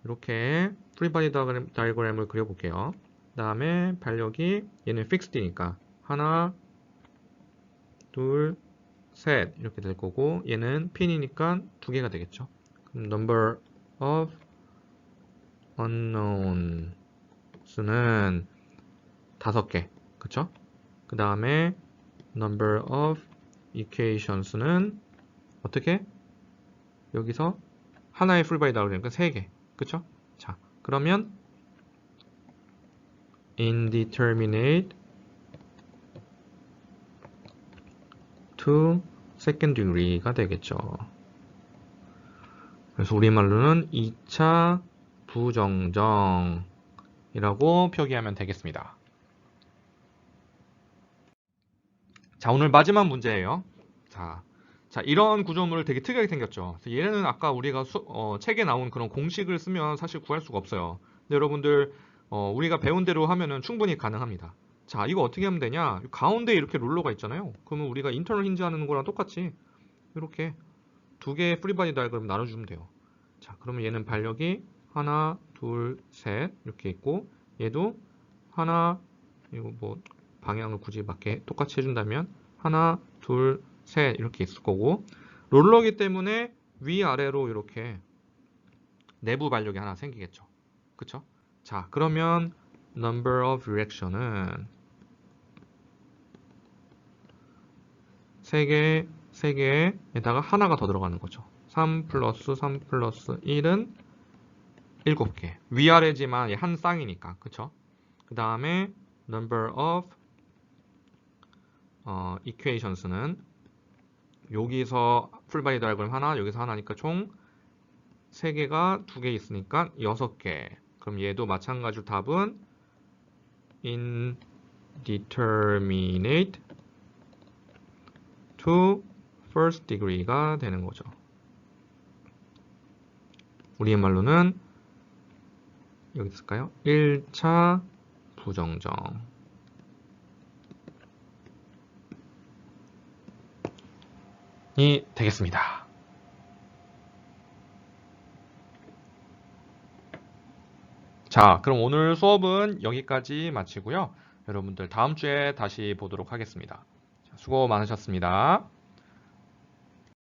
이렇게 프리바디 다이어그램을 그려볼게요. 그 다음에 반력이 얘는 픽스드니까 하나, 둘, 셋 이렇게 될 거고 얘는 핀이니까 두 개가 되겠죠. 그럼 number of unknowns는 5개, 그쵸? 그 다음에 number of equations는 어떻게? 여기서 하나의 풀바이 다이어그램이니까 3개, 그쵸? 자, 그러면 indeterminate to second degree가 되겠죠. 그래서 우리말로는 2차 부정정이라고 표기하면 되겠습니다. 자, 오늘 마지막 문제예요. 자, 이런 구조물 되게 특이하게 생겼죠. 그래서 얘는 아까 우리가 책에 나온 그런 공식을 쓰면 사실 구할 수가 없어요. 근데 여러분들 우리가 배운 대로 하면은 충분히 가능합니다. 자, 이거 어떻게 하면 되냐? 가운데에 이렇게 롤러가 있잖아요. 그러면 우리가 인터널 힌지 하는 거랑 똑같이 이렇게 두 개의 프리바디 다이어그램 나눠주면 돼요. 자, 그러면 얘는 반력이 하나, 둘, 셋 이렇게 있고 얘도 하나, 이거 뭐 방향을 굳이 맞게 똑같이 해준다면 하나, 둘, 셋 이렇게 있을 거고 롤러기 때문에 위아래로 이렇게 내부 반력이 하나 생기겠죠. 그쵸? 자, 그러면 number of reaction은 3개에다가 하나가 더 들어가는 거죠. 3 플러스 3 플러스 1은 7개. 위아래지만 한 쌍이니까. 그쵸? 그 다음에 number of equations는 여기서 풀바디 다이어그램 하나, 여기서 하나니까 총 3개가 2개 있으니까 6개. 그럼 얘도 마찬가지로 답은 indeterminate to first degree가 되는 거죠. 우리의 말로는 여기 있을까요? 1차 부정정. 이 되겠습니다. 자, 그럼 오늘 수업은 여기까지 마치고요. 여러분들 다음 주에 다시 보도록 하겠습니다. 수고 많으셨습니다.